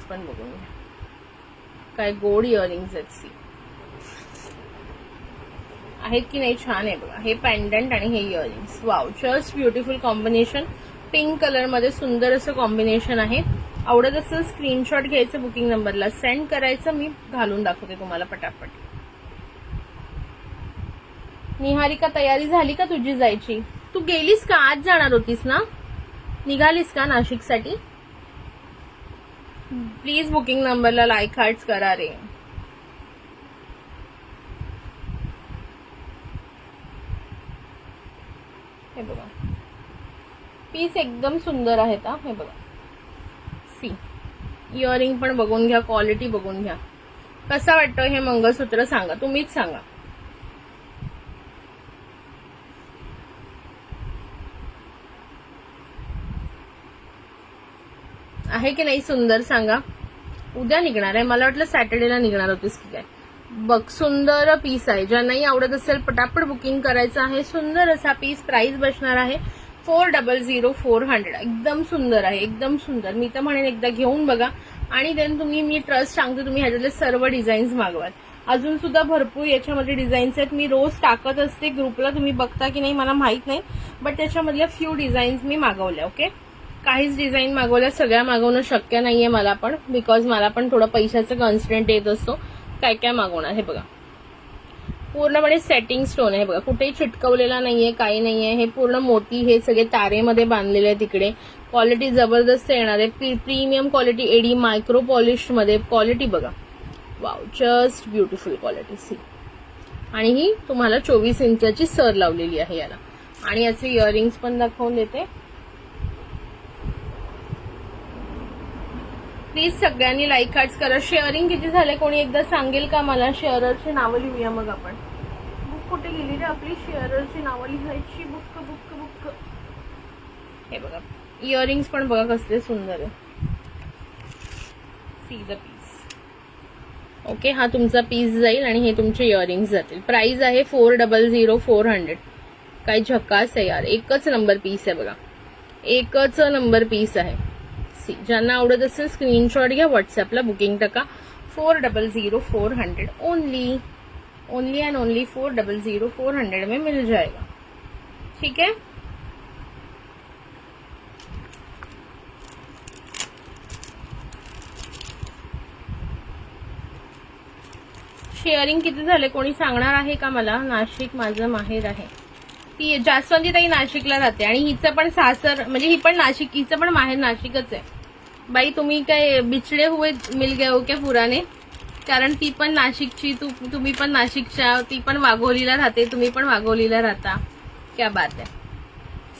पण बघून घ्या, काय गोड इयरिंग्स आहेत. सी आहेत की नाही, छान आहे बघा. हे पेंडंट आणि हे earrings. Wow, just beautiful combination. Pink colour मध्ये सुंदर असं कॉम्बिनेशन आहे. आवडत असेल स्क्रीनशॉट घ्यायचं, बुकिंग नंबरला सेंड करायचं. मी घालून दाखवते तुम्हाला पटापट. निहारिका, तयारी झाली का तुझी जायची? तू गेलीस का? आज जाणार होतीस ना? निघालीस का नाशिकसाठी? प्लीज बुकिंग नंबरला लाईक हार्ट्स करा रे. हे बघा, पीस एकदम सुंदर आहेत. हे बघा, सी इयरिंग पण बघून घ्या, क्वालिटी बघून घ्या. कसा वाटतं हे मंगळसूत्र? सांगा, तुम्हीच सांगा. आहे की नाही सुंदर? सांगा. उद्या निघणार आहे, मला वाटलं सॅटर्डेला निघणार होतीस की काय. बघ, सुंदर पीस आहे. ज्यांनाही आवडत असेल पटापट बुकिंग करायचं आहे. सुंदर असा पीस. प्राइस बसणार आहे 400 400. एकदम सुंदर आहे, एकदम सुंदर. मी तर म्हणेन एकदा घेऊन बघा आणि देन तुम्ही, मी ट्रस्ट सांगते, तुम्ही ह्याच्यातले सर्व डिझाईन्स मागवाल. अजून सुद्धा भरपूर याच्यामध्ये डिझाईन्स आहेत. मी रोज टाकत असते ग्रुपला, तुम्ही बघता की नाही मला माहित नाही, बट त्याच्यामधल्या फ्यू डिझाईन्स मी मागवल्या. ओके, काहीच डिझाईन मागवल्या, सगळ्या मागवणं शक्य नाहीये मला पण, बिकॉज मला पण थोडं पैशाचं कन्स्टंट येत असतो. काय काय मागवणार. हे बघा, पूर्णपणे सेटिंग स्टोन आहे. बघा, कुठेही चिटकवलेला नाहीये, काही नाहीये. हे पूर्ण मोती, हे सगळे तारेमध्ये बांधलेले आहे. तिकडे क्वालिटी जबरदस्त येणार आहे. Premium quality, AD micro polish मध्ये. क्वालिटी बघा, wow, just beautiful quality. See. आणि ही तुम्हाला 24 इंचाची सर लावलेली आहे याला. आणि याचे इयरिंग्स पण दाखवून देते. प्लीज सगळ्यांनी लाईक हार्ट्स करा. शेअरिंग किती झाले कोणी एकदा सांगेल का मला? शेअररची नावं लिहूया मग आपण. बुक कुठे गेली रे आपली? शेअररची नावं लिहायची. Book book book. हे बघा इयरिंग्स पण बघा कसले सुंदर आहे. C the piece. ओके, हा तुमचा पीस जाईल आणि हे तुमचे इयरिंग्स जातील. प्राइस आहे 400 काय झकास आहे यार. एकच नंबर पीस आहे बघा, एकच नंबर पीस आहे. सी, ज्यांना आवडत असेल स्क्रीनशॉट घ्या, व्हॉट्सअपला बुकिंग टाका. 400 ओनली एंड ओनली 400 में मिल जाएगा. ठीक है. शेअरिंग किती झाले कोणी सांगणार आहे का मला? नाशिक माझं माहेर आहे. ती जास्वंती ताई नाशिकला राहते आणि हिचं पण सासर म्हणजे ही पण नाशिक, हिचं पण माहेर नाशिकच आहे. बाई तुम्ही काय बिछडे हुए मिल गए हो क्या पुराने? कारण ती पण नाशिकची, तुम्ही पण नाशिकच्या, ती पण वाघोलीला राहते, तुम्ही पण वाघोलीला राहता. क्या बात आहे.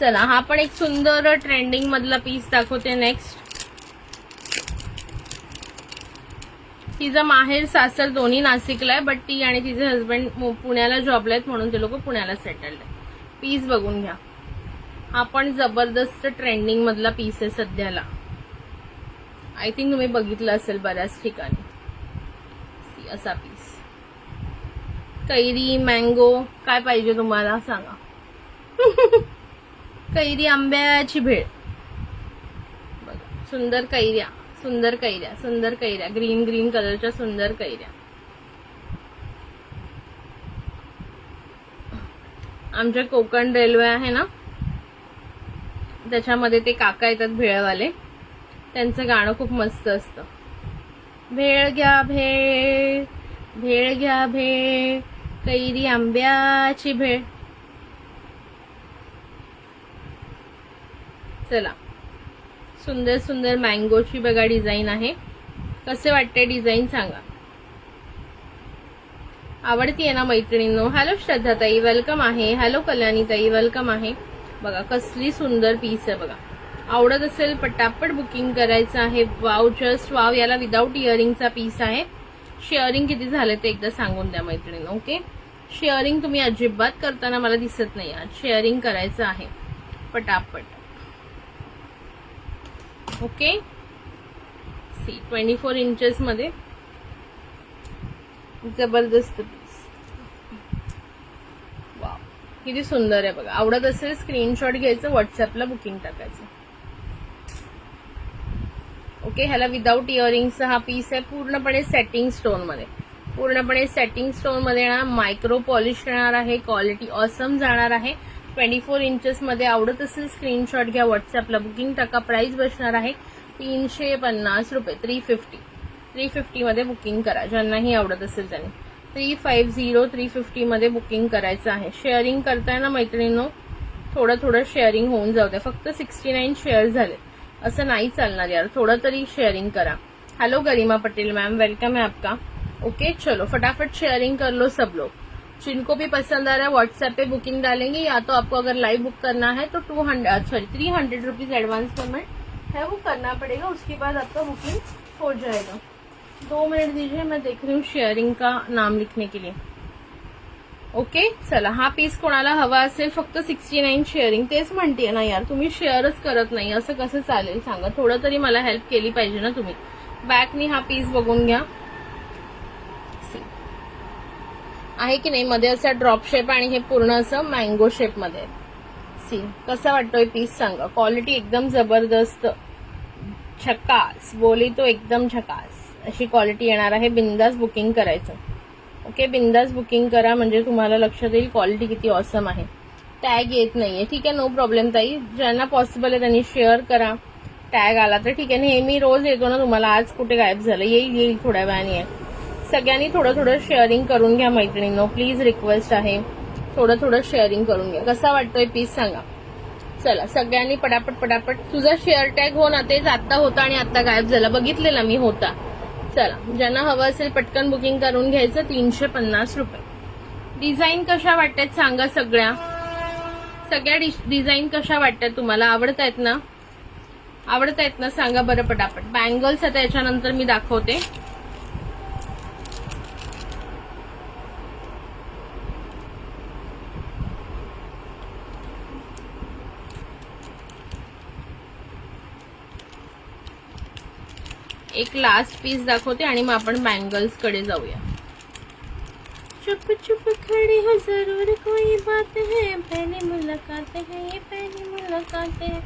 चला, हा पण एक सुंदर ट्रेंडिंग मधला पीस दाखवते. नेक्स्ट, तिचं माहेर सासर दोन्ही नाशिकला आहे, बट ती आणि तिचे हस्बंड पुण्याला जॉबला आहेत म्हणून ते लोक पुण्याला सेटल्ड आहेत. पीस बघून घ्या. हा पण जबरदस्त ट्रेंडिंग मधला पीस आहे सध्याला. आय थिंक तुम्ही बघितलं असेल बऱ्याच ठिकाणी. असा पीस. कैरी मँगो काय पाहिजे तुम्हाला सांगा. कैरी आंब्याची भेळ बघा. सुंदर कैऱ्या, सुंदर कैऱ्या, सुंदर कैऱ्या, ग्रीन कलरच्या सुंदर कैऱ्या. आमच्या कोकण रेल्वे आहे ना, त्याच्यामध्ये ते काका येतात भेळवाले, त्यांचं गाणं खूप मस्त असतं. भेळ घ्या भेळ, भेळ घ्या भेळ, कैरी आंब्याची भेळ. चला, सुंदर सुंदर मँगोची बघा डिझाईन आहे. कसे वाटते डिझाईन सांगा. आवडतीये ना मैत्रिणींनो? हॅलो श्रद्धाताई वेलकम आहे. हॅलो कल्याणीताई वेलकम आहे. बघा कसली सुंदर पीस आहे बघा. आवडत असेल पटापट बुकिंग करायचं आहे. Wow, just wow. याला विदाऊट इयरिंगचा पीस आहे. शेअरिंग किती झाले ते एकदा सांगून द्या मैत्रिणींनो. ओके, शेअरिंग तुम्ही अजिबात करताना मला दिसत नाही. आज शेअरिंग करायचं आहे पटापट. ओके, सी 24 इंचेस मध्ये जबरदस्त पीस. वाव, किती सुंदर आहे बघा. आवडत असेल स्क्रीनशॉट घ्यायचं, व्हॉट्सअपला बुकिंग टाकायचं. ओके, ह्याला विदाऊट इयरिंगचा हा पीस आहे. पूर्णपणे सेटिंग स्टोन मध्ये, पूर्णपणे सेटिंग स्टोन मध्ये येणार. मायक्रो पॉलिश येणार आहे. क्वालिटी ऑसम जाणार आहे. 24 इंचेस मध्ये. आवडत असेल स्क्रीनशॉट घ्या, व्हॉट्सअपला बुकिंग टाका. प्राइस बसणार आहे 350 रुपये. 350 मध्ये बुकिंग करा. ज्यांनाही आवडत असेल त्यांनी 350 मध्ये बुकिंग करायचं आहे. शेअरिंग करताय ना मैत्रिणींनो, थोडं शेअरिंग होऊन जाऊ द्या. फक्त 69 शेअर झाले, असं नाही चालणार यार. थोडं तरी शेअरिंग करा. हेलो गरिमा पटेल मैम, वेलकम है आपका. ओके, चलो फटाफट शेयरिंग कर लो सब लोग. जिनको भी पसंद आ रहा है व्हाट्सएप पे बुकिंग डालेंगे, या तो आपको अगर लाइव बुक करना है तो 300 रुपीज एडवांस पेमेंट है वो करना पड़ेगा. उसके बाद आपका बुकिंग हो जाएगा. 2 मिनट दीजिए, मैं देख रही हूँ शेयरिंग का नाम लिखने के लिए. ओके, चला, हा पीस कोणाला हवा असेल फक्त 69 शेअरिंग. तेच म्हणते ना यार, तुम्ही शेअरच करत नाही, असं कसं चालेल सांगा. थोडं तरी मला हेल्प केली पाहिजे ना तुम्ही. बॅकनी हा पीस बघून घ्या. आहे की नाही, मध्ये असा ड्रॉप शेप आणि हे पूर्ण असं मँगो शेप मध्ये. सी, कसा वाटतोय पीस सांगा. क्वालिटी एकदम जबरदस्त, झकास, बोली तो एकदम झकास अशी क्वालिटी येणार आहे. बिंदास बुकिंग करायचं. ओके, बिंदास बुकिंग करा म्हणजे तुम्हाला लक्षात येईल क्वालिटी किती ऑसम आहे. टॅग येत नाहीये, ठीक आहे, नो प्रॉब्लेम ताई. ज्यांना पॉसिबल आहे त्यांनी शेअर करा. टॅग आला तर ठीक आहे. नेहमी रोज येतो ना तुम्हाला, आज कुठे गायब झालं. येईल थोड्या वेळाने आहे. सगळ्यांनी थोडं शेअरिंग करून घ्या मैत्रिणींनो, प्लीज रिक्वेस्ट आहे. थोडं शेअरिंग करून घ्या. कसा वाटतोय पीस सांगा. चला, सगळ्यांनी पटापट. तुझा शेअर टॅग हो ना, तेच आत्ता होता आणि आत्ता गायब झाला. बघितलेला मी होता. चला, ज्यांना हवं असेल पटकन बुकिंग करून घ्यायचं. 350 रुपये. डिझाईन कशा वाटतात सांगा. सगळ्या डिझाईन कशा वाटतात तुम्हाला? आवडतायत ना? आवडतायत ना? सांगा बरं पटापट. बँगल्स आता याच्यानंतर मी दाखवते. एक लास्ट पीस दाखवते आणि मग आपण बँगल्स कडे जाऊया. चुप चुप खड़ी हो जरूर कोई बात है, पहली मुलाकात है ये पहली मुलाकात है,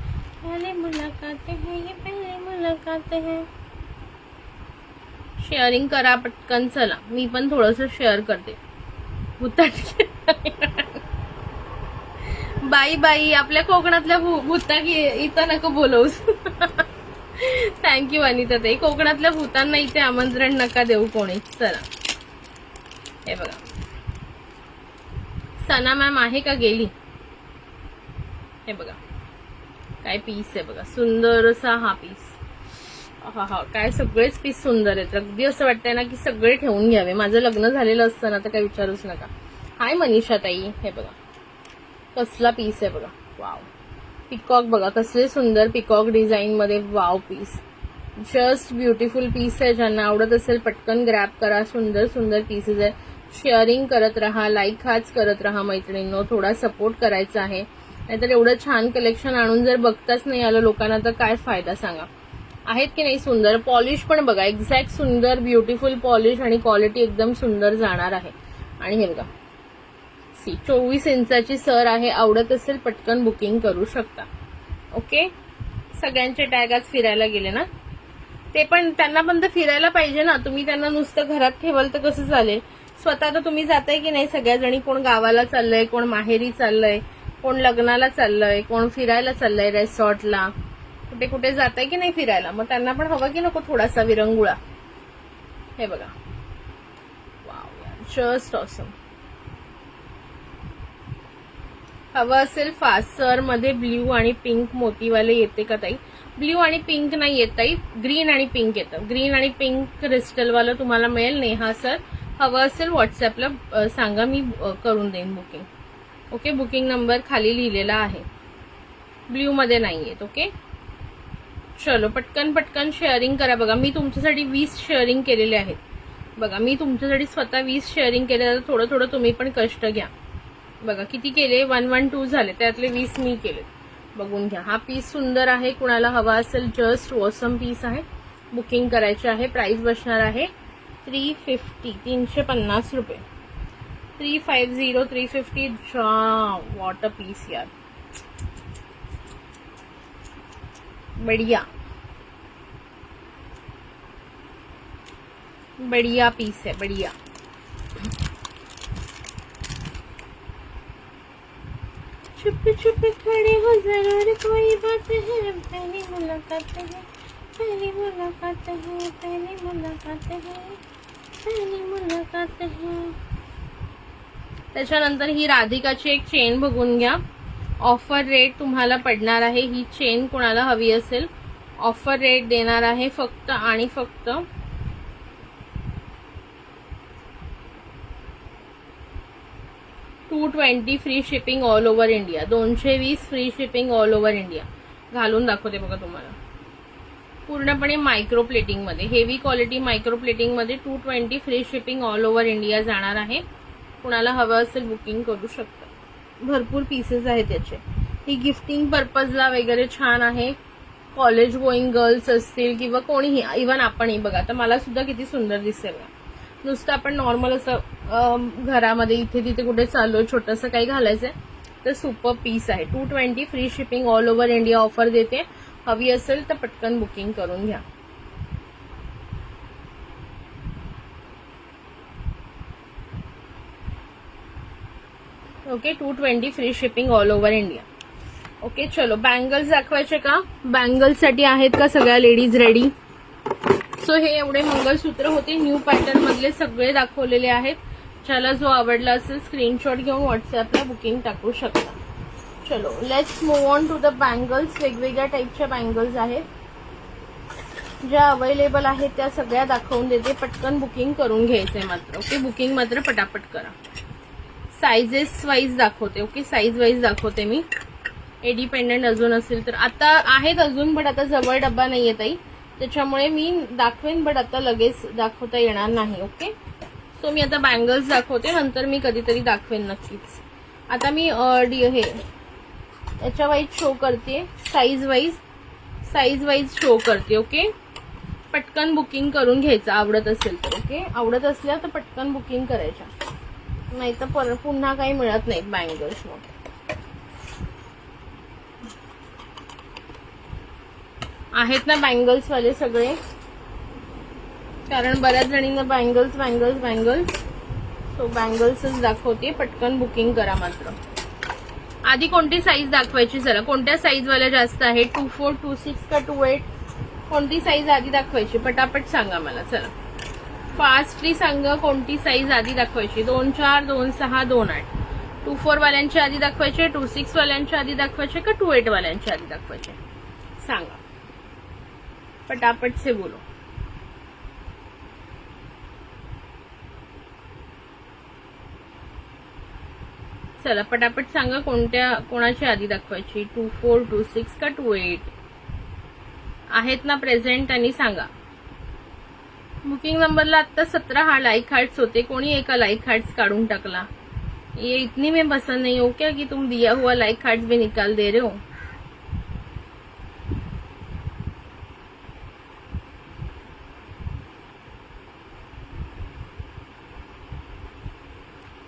पहली मुलाकात है ये पहली मुलाकात है. शेअरिंग करा पटकन. चला मी पण थोडस शेअर करते. बाई बाई, आपल्या कोकणातल्या भूताकी इथं नको बोलवूस. थँक्यू अनिता ताई. कोकणातल्या भूतांना इथे आमंत्रण नका देऊ कोणी. चला हे बघा, सना मॅम आहे का? गेली. हे बघा काय पीस आहे बघा, सुंदर असा हा पीस. हा हा, काय सगळेच पीस सुंदर आहेत. अगदी असं वाटतंय ना की सगळे ठेवून घ्यावे. माझं लग्न झालेलं असतं ना तर काय विचारूच नका. हाय मनीषा ताई. हे बघा कसला पीस आहे बघा. वाव, पिकॉक बघा कसले सुंदर पिकॉक डिझाईन मध्ये. Wow piece, just beautiful piece आहे. ज्यांना आवडत असेल पटकन ग्रॅब करा. सुंदर सुंदर पीसेस आहे. शेअरिंग करत राहा, लाईक हाच करत राहा मैत्रिणींनो. थोडा सपोर्ट करायचा आहे, नाहीतर एवढं छान कलेक्शन आणून जर बघताच नाही आलं लोकांना तर काय फायदा सांगा. आहेत की नाही सुंदर. पॉलिश पण बघा, एक्झॅक्ट सुंदर ब्युटिफुल पॉलिश आणि क्वालिटी एकदम सुंदर जाणार आहे. आणि हे बघा 24 इंचाची सर आहे. आवडत असेल पटकन बुकिंग करू शकता. ओके, सगळ्यांचे टॅग आज फिरायला गेले ना. ते पण त्यांना पण तर फिरायला पाहिजे ना. तुम्ही त्यांना नुसतं घरात ठेवाल तर कसं चालेल. स्वतः तर तुम्ही जाताय की नाही सगळ्याजणी. कोण गावाला चाललंय, कोण माहेरी चाललंय, कोण लग्नाला चाललंय, कोण फिरायला चाललंय रेसॉर्टला, कुठे कुठे जाताय की नाही फिरायला. मग त्यांना पण हवं की नको थोडासा विरंगुळा. हे बघा वाव यार, जस्ट ऑसम. हवं असेल फास्टर मध्ये ब्ल्यू आणि पिंक मोतीवाले येते का ताई? ब्ल्यू आणि पिंक नाही येत ताई, ग्रीन आणि पिंक येतं. ग्रीन आणि पिंक क्रिस्टलवालं तुम्हाला मिळेल. नेहा सर, हवं असेल व्हॉट्सअपला सांगा, मी करून देईन बुकिंग. ओके, बुकिंग नंबर खाली लिहिलेला आहे. ब्ल्यू मध्ये नाही येत. ओके चलो पटकन पटकन शेअरिंग करा. बघा मी तुमच्यासाठी 20 शेअरिंग केलेले आहेत. बघा मी तुमच्यासाठी स्वतः 20 शेअरिंग केले. थोडं थोडं तुम्ही पण कष्ट घ्या. बघा किती केले, 112 झाले, त्यातले 20 मी केले. बघून घ्या. हा पीस सुंदर आहे. कुणाला हवा असेल जस्ट ऑसम पीस आहे. बुकिंग करायचे आहे. प्राइस बसणार आहे 350, 350 रुपये. 350, 350. वॉट अ पीस यार, बढ़िया बढ़िया पीस है, बढ़िया. चुप चुप खड़े हो जरूर कोई बात है, पहली मुलाकात है, पहली मुलाकात है, पहली मुलाकात है, पहली मुलाकात है. त्याच्यानंतर ही राधिकाची एक चेन बघून घ्या. ऑफर रेट तुम्हाला पडणार आहे. ही चेन कोणाला हवी असेल ऑफर रेट देणार आहे फक्त आणि फक्त 220 free shipping all over India. 220 free shipping all over India. घालून दाखवते बघा तुम्हाला. पूर्णपणे मायक्रो प्लेटिंग मध्ये, हेवी क्वालिटी मायक्रो प्लेटिंग मध्ये 220 free shipping all over India जाणार आहे. कुणाला हवं असेल बुकिंग करू शकता. भरपूर पीसेस आहेत याचे. ही गिफ्टिंग पर्पजला वगैरे छान आहे. कॉलेज गोईंग गर्ल्स असतील किंवा कोणीही, इव्हन आपणही. बघा तर मला सुद्धा किती सुंदर दिसेल. नुसतं आपण नॉर्मल असं घरामध्ये इथे तिथे कुठे चाललो छोटंसं काही घालायचंय तर सुपर पीस आहे. 220 free shipping all over India offer देते. हवी असेल तर पटकन बुकिंग करून घ्या. Okay, 220 free shipping all over India. Okay चलो बँगल्स दाखवायचे का? बँगल्स साठी आहेत का सगळ्या लेडीज रेडी? सो हे एवढे मंगळसूत्र होते. न्यू पॅटर्न मधले सगळे दाखवलेले आहेत. ज्याला जो आवडला असेल स्क्रीनशॉट घेऊन व्हॉट्सअपला बुकिंग टाकू शकता. चलो let's move on to the bangles. वेगवेगळ्या टाईपच्या बँगल्स आहेत. ज्या अवेलेबल आहेत त्या सगळ्या दाखवून देते. पटकन बुकिंग करून घ्यायचंय मात्र. ओके, बुकिंग मात्र पटापट करा. साइजेस वाईज दाखवते. ओके, साईज वाईज दाखवते मी. इंडिपेंडेंट अजून असेल तर आता आहेत अजून, बट आता जवळ डब्बा नाहीये ताई, त्याच्यामुळे मी दाखवेन बट आता लगेच दाखवता येणार नाही. ओके, सो मी आता बँगल्स दाखवते, नंतर मी कधीतरी दाखवेन नक्कीच. आता मी हे याच्या वाईज शो करते, साईज वाईज शो करते. ओके, पटकन बुकिंग करून घ्यायचं आवडत असेल तर. ओके, आवडत असल्या तर पटकन बुकिंग करायच्या, नाही तर पुन्हा काही मिळत नाहीत बँगल्स. मग आहेत ना बँगल्स वाले सगळे, कारण बऱ्याच जणींना बँगल्स सो बँगल्सच दाखवते. पटकन बुकिंग करा मात्र. आधी कोणती साईज दाखवायची, जरा कोणत्या साईज वाल्या जास्त आहे, 24, 26 का 28, कोणती साईज आधी दाखवायची पटापट सांगा मला. चला फास्टली सांगा कोणती साईज आधी दाखवायची. 2, 4, 2, 6, 2, 8. 24 वाल्यांची आधी दाखवायचे, 26 वाल्यांच्या आधी दाखवायचे का 28 वाल्यांच्या आधी दाखवायचे, सांगा पटापट से बोलो. चला पटापट सांगा कोणाची आधी दाखवायची, 24, 26 का 28. आहेत ना प्रेझेंट आणि सांगा. बुकिंग नंबरला आता 17 हा लाइक हार्ट्स होते, कोणी एका लाइक हार्ट्स काढून टाकला. ये इतनी में पसंद नहीं हो क्या कि तुम दिया हुआ लाइक हार्ट्स भी निकाल दे रहे हो.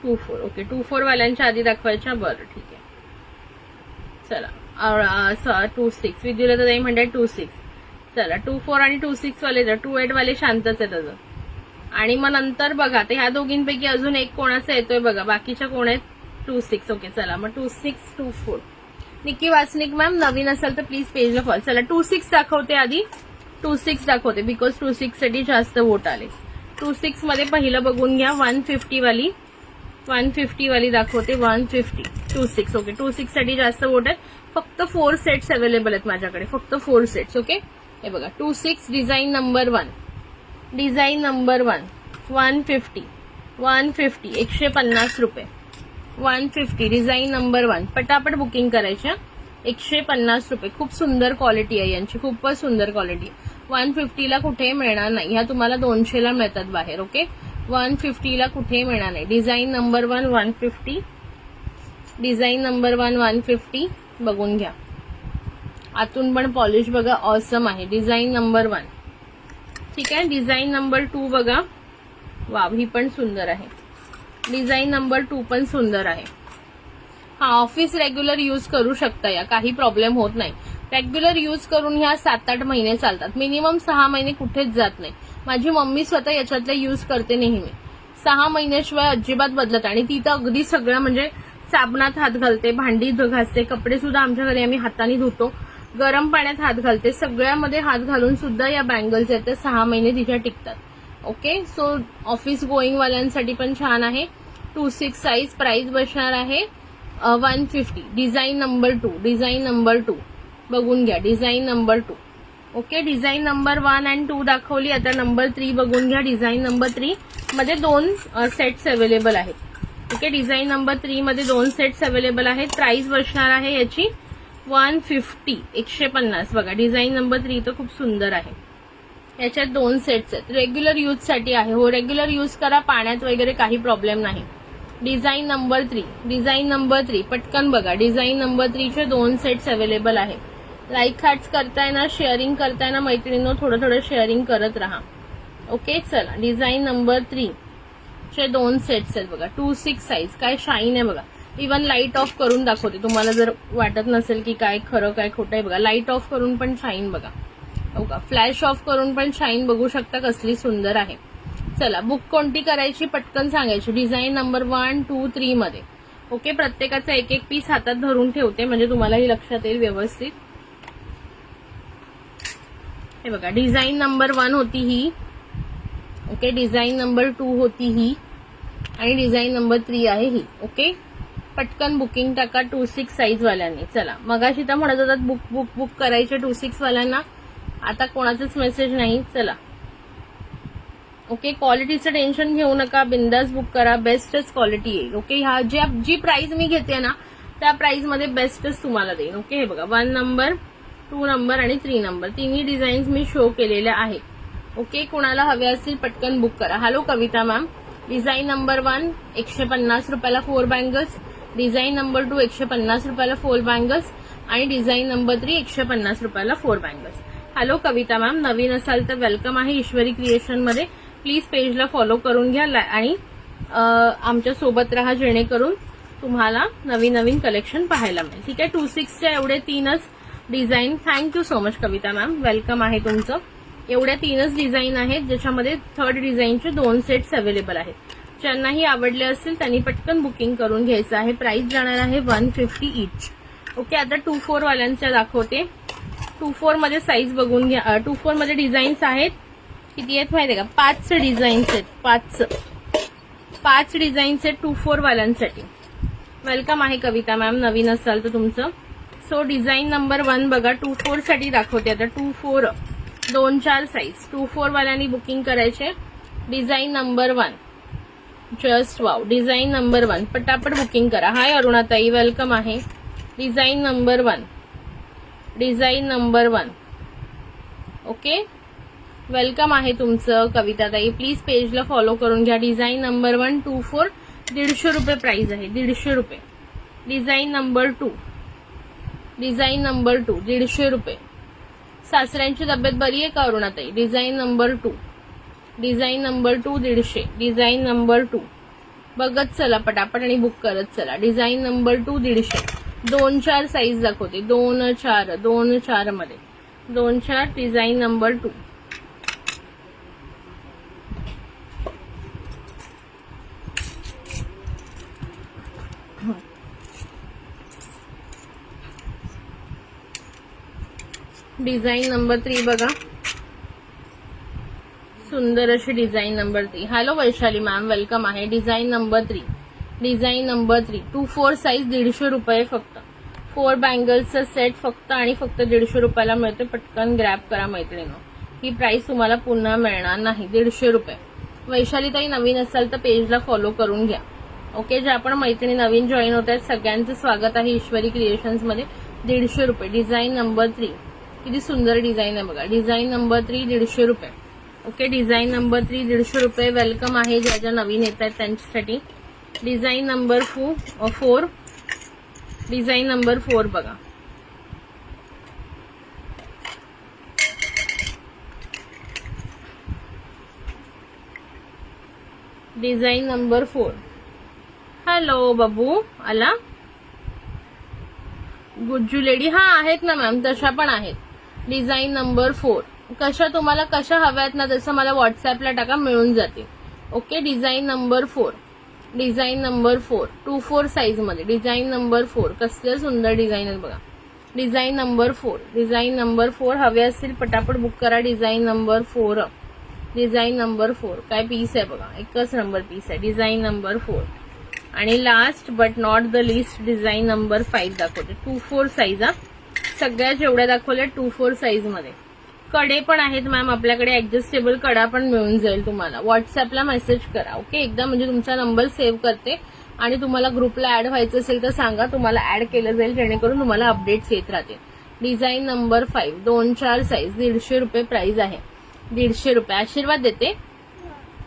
टू 4. ओके, 24 वाल्यांच्या आधी दाखवायच्या, बरं ठीक आहे. चला 26 विद्युलता ताई म्हणतात 26. चला 24 आणि 26 वाले, 28 वाले शांतच आहेत अजून. आणि मग नंतर बघा ते ह्या दोघींपैकी अजून एक कोणाचा येतोय बघा, बाकीच्या कोण आहेत, 26. ओके, चला मग 26, 24. निक्की वासनिक मॅम नवीन असेल तर प्लीज पेजला फॉलो. चला 26 दाखवते आधी, 26 दाखवते बिकॉज 26 साठी जास्त वोट आले. 26 मध्ये पहिलं बघून घ्या, 150 वाली दाखवते. 150, 26. ओके, 26 साठी जास्त वोट आहेत. फक्त 4 सेट्स अवेलेबल आहेत माझ्याकडे, फक्त 4 सेट्स. ओके, हे बघा 26 डिझाईन नंबर 1, 150, 150 रुपये. 150 डिझाईन नंबर 1, पटापट बुकिंग करायच्या. 150 रुपये. खूप सुंदर क्वालिटी आहे यांची, खूपच सुंदर क्वालिटी. 150 ला कुठेही मिळणार नाही, ह्या तुम्हाला 200 ला मिळतात बाहेर. ओके, 150 ला कुठेही मिळणार नाही. डिझाईन नंबर 1 150, डिझाईन नंबर 1 150 बघून घ्या. आतून पण पॉलिश बघा, ऑसम आहे. डिझाईन नंबर 1, ठीक आहे. डिझाईन नंबर 2 बघा, वाव ही पण सुंदर आहे. डिझाईन नंबर 2 पण सुंदर आहे. हा, ऑफिस रेग्युलर यूज करू शकता, या काही प्रॉब्लेम होत नाही. रेग्युलर यूज करून ह्या 7-8 महिने चालतात, मिनिमम 6 महिने कुठेच जात नाही. माझी मम्मी स्वतः याच्यातले यूज करते नेहमी. 6 महिन्याशिवाय अजिबात बदलत, आणि ती तर अगदी सगळं म्हणजे साबणात हात घालते, भांडी घासते, कपडे सुद्धा आमच्या घरी आम्ही हाताने धुतो, गरम पाण्यात हात घालते, सगळ्यामध्ये हात घालून सुद्धा या बँगल्स आहेत 6 महिने तिच्या टिकतात. ओके, सो ऑफिस गोईंग वाल्यांसाठी पण छान आहे. 26 साईज, प्राइस बसणार आहे 150. डिझाईन नंबर 2 बघून घ्या. Design number 2. Okay, design number 1 आणि 2 दाखवली. आता नंबर 3 बघून घ्या. डिझाईन नंबर 3 मध्ये 2 सेट्स अवेलेबल आहेत. ओके, डिझाईन नंबर 3 मध्ये 2 सेट्स अवेलेबल आहेत. प्राइस बसणार आहे याची 150, 150 बघा. डिझाईन नंबर 3 तर खूप सुंदर आहे. याच्यात 2 सेट्स आहेत, रेग्युलर यूज साठी आहे. हो, रेग्युलर यूज करा, पाण्यात वगैरे काही प्रॉब्लेम नाही. डिझाईन नंबर 3 पटकन बघा. डिझाईन नंबर 3 चे 2 सेट्स अवेलेबल आहे. लाईक हार्ट्स करताय ना, शेअरिंग करताय ना मैत्रिणींनो, थोडं शेअरिंग करत राहा. ओके, चला डिझाईन नंबर 3 चे 2 सेट्स आहेत बघा. 26 साईज, काय शाईन आहे बघा. इव्हन लाईट ऑफ करून दाखवते तुम्हाला जर वाटत नसेल की काय खरं काय खोटं आहे बघा. लाईट ऑफ करून पण शाईन बघा, बघा. फ्लॅश ऑफ करून पण शाईन बघू शकता, कसली सुंदर आहे. चला, बुक कोणती करायची पटकन सांगायची. डिझाईन नंबर 1, 2, 3 मध्ये. ओके, प्रत्येकाचा एक एक पीस हातात धरून ठेवते म्हणजे तुम्हालाही लक्षात येईल व्यवस्थित. हे बघा, डिझाईन नंबर 1 होती ही. ओके, डिझाईन नंबर 2 होती ही, आणि डिझाईन नंबर 3 आहे ही. ओके, पटकन बुकिंग टाका 26 साईज वाल्यांनी. चला, मगाशी तर म्हणत होतात बुक करायचे 26 वाल्यांना, आता कोणाचाच मेसेज नाही. चला, ओके, क्वालिटीचं टेन्शन घेऊ नका, बिंदास बुक करा, बेस्टच क्वालिटी येईल. ओके, ह्या जी प्राइस मी घेते ना त्या प्राइस मध्ये बेस्टच तुम्हाला देईन. ओके, हे बघा 1 नंबर, 2 नंबर आणि 3 नंबर तिन्ही डिझाईन्स मी शो केलेल्या आहेत. ओके, कुणाला हवे असतील पटकन बुक करा. हॅलो कविता मॅम. डिझाईन नंबर 1 150 रुपयाला 4 बँगल्स, डिझाईन नंबर 2 150 रुपयाला 4 बँगल्स आणि डिझाईन नंबर 3 150 रुपयाला 4 बँगल्स. हॅलो कविता मॅम, नवीन असाल तर वेलकम आहे ईश्वरी क्रिएशन मध्ये. प्लीज पेजला फॉलो करून घ्या आणि आमच्या सोबत राहा जेणेकरून तुम्हाला नवीन नवीन कलेक्शन पाहायला मिळेल. ठीक आहे, 26च्या एवढे 3च डिझाईन. थँक्यू सो मच कविता मॅम, वेलकम आहे तुमचं. एवढ्या 3च डिझाईन आहेत ज्याच्यामध्ये थर्ड डिझाईनचे 2 सेट्स अवेलेबल आहेत. ज्यांनाही आवडले असतील त्यांनी पटकन बुकिंग करून घ्यायचं आहे. प्राइस जाणार आहे 150 ईच. ओके, आता 2-4 वाल्यांच्या दाखवते. 2-4 मध्ये साईज बघून घ्या. 2-4 मध्ये डिझाईन्स आहेत. किती आहेत माहिती आहे का? 5 डिझाईन्स आहेत. 5 डिझाईन्स आहेत 2-4 वाल्यांसाठी. वेलकम आहे कविता मॅम, नवीन असाल तर तुमचं. सो डिझाईन नंबर 1 बघा, 2-4 साठी दाखवते आता. 2-4 2-4 साईज 2-4 वाल्यांनी बुकिंग करायचे. Design number 1 just wow. Design number 1 पटापट बुकिंग करा. हाय अरुणाताई, वेलकम आहे. Design number 1, design number 1. Okay, welcome आहे तुमचं कविताताई. प्लीज पेजला फॉलो करून घ्या. डिझाईन नंबर 1 2-4 150 रुपये प्राइस आहे, 150 रुपये. डिझाईन नंबर 2, डिझाईन नंबर 2 150 रुपये. सासऱ्यांची तब्येत बरी आहे का अरुणाताई? Design number 2, design number 2 150. Design number 2 बघत चला पटापट आणि बुक करत चला. Design number 2 150. 2-4 साईज दाखवते. 2-4 मध्ये 2-4 डिझाईन नंबर 2. डिझाईन नंबर 3 बघा, सुंदर अशी design number 3. Hello Vaishali ma'am, welcome आहे. Design number 3, design number 3 2-4 size 150 रुपये फक्त. 4 बँगल्सचा सेट फक्त आणि फक्त 150 रुपयाला मिळते. पटकन ग्रॅब करा मैत्रिणींनो, ही प्राइस तुम्हाला पुन्हा मिळणार नाही. 150 रुपये. वैशालीताई नवीन असाल तर पेजला फॉलो करून घ्या. ओके, ज्या आपण मैत्रिणी नवीन जॉईन होत आहेत सगळ्यांचं स्वागत आहे ईश्वरी क्रिएशन्स मध्ये. 150 रुपये. डिझाईन नंबर 3 किती सुंदर डिझाईन आहे बघा. डिझाईन नंबर 3 150 रुपये. ओके, डिझाईन नंबर 3 150 रुपये. वेलकम आहे ज्या ज्या नवीन येत आहेत त्यांच्यासाठी. डिझाईन नंबर 4, डिझाईन नंबर 4 बघा. Design number 4. हॅलो बाबू, आला गुज्जू लेडी? हा आहेत ना मॅम, तशा पण आहेत. डिझाईन नंबर 4 कशा तुम्हाला कशा हव्यात ना तसं मला व्हॉट्सअपला टाका, मिळून जाते. Okay, design number 4, design number 4 2-4 size मध्ये. डिझाईन नंबर 4 कसलं सुंदर डिझाईन आहे बघा. डिझाईन नंबर 4, डिझाईन नंबर 4 हवे असतील पटापट बुक करा. डिझाईन नंबर 4, डिझाईन नंबर 4 काय पीस आहे बघा, एकच नंबर पीस आहे. डिझाईन नंबर 4 आणि last but not the list design number 5 दाखवते. 2-4 साईज. हा सगळ्या जेवढ्या दाखवल्या 2-4 साईज मध्ये. कडे पण आहेत मॅम आपल्याकडे, ऍडजस्टेबल कडा पण मिळून जाईल तुम्हाला. व्हॉट्सअपला मेसेज करा. ओके, एकदा म्हणजे तुमचा नंबर सेव्ह करते आणि तुम्हाला ग्रुपला ऍड व्हायचं असेल तर सांगा, तुम्हाला ऍड केलं जाईल जेणेकरून तुम्हाला अपडेट्स येत राहतील. डिझाईन नंबर 5 2-4 साईज 150 रुपये प्राइस आहे. 150 रुपये. आशीर्वाद देते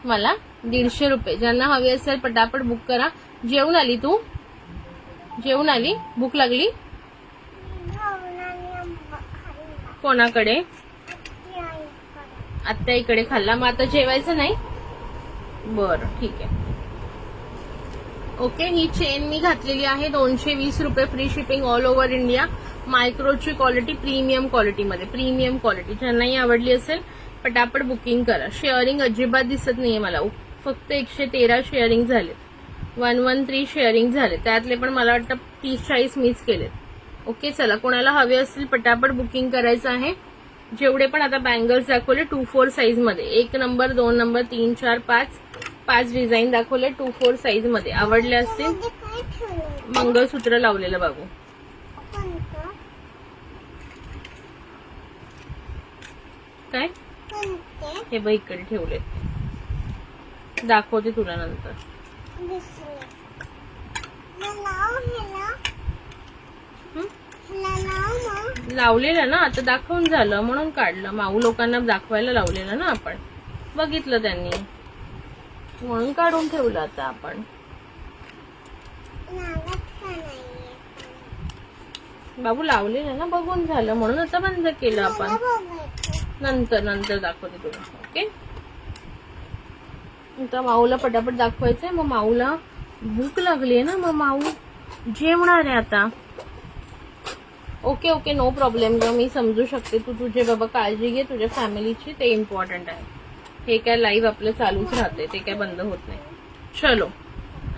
मला. 150 रुपये. ज्यांना हवी असेल पटापट बुक करा. जेवून आली तू? जेवून आली? भूक लागली? कोणाकडे? आत्या इकडे खाल्ला. मग आता जेवायचं नाही? बरं ठीक आहे. ओके, ही चेन मी घातलेली आहे 220 रुपये. Free shipping all over India. मायक्रोची क्वालिटी, प्रीमियम क्वालिटीमध्ये. प्रीमियम क्वालिटी ज्यांनाही आवडली असेल पटापट बुकिंग करा. शेअरिंग अजिबात दिसत नाहीये मला, फक्त 113 शेअरिंग झाले. 113 शेअरिंग झाले, त्यातले पण मला वाटतं 30-40 मिस केलेत. ओके, चला कोणाला हवे असतील पटापट बुकिंग करायचं आहे. जेवढे पण आता बँगल्स दाखवले 2-4 साईज मध्ये. 1 नंबर 2 नंबर 3 4 5 डिझाईन दाखवले 2-4 साईज मध्ये. आवडले असतील. मंगळसूत्र लावलेलं बाबू. काय हे बाई इकडे ठेवले. दाखवते तुला नंतर. लावलेलं ना आता, दाखवून झालं म्हणून काढलं. माऊ लोकांना दाखवायला लावलेलं ना आपण, बघितलं त्यांनी म्हणून काढून ठेवलं आता आपण. बाबू लावलेलं ना, बघून झालं म्हणून आता बंद केलं आपण. नंतर दाखवते तुला. ओके, आता माऊला पटापट दाखवायचंय. मग माऊला भूक लागली आहे ना, मग माऊ जेवणार आहे आता. ओके नो प्रॉब्लेम ग, मी समजू शकते. तू तुझे बाबा काळजी घे तुझ्या फॅमिलीची, ते इम्पॉर्टंट आहे. हे काय लाईव्ह आपलं चालूच राहते, ते काय बंद होत नाही. चलो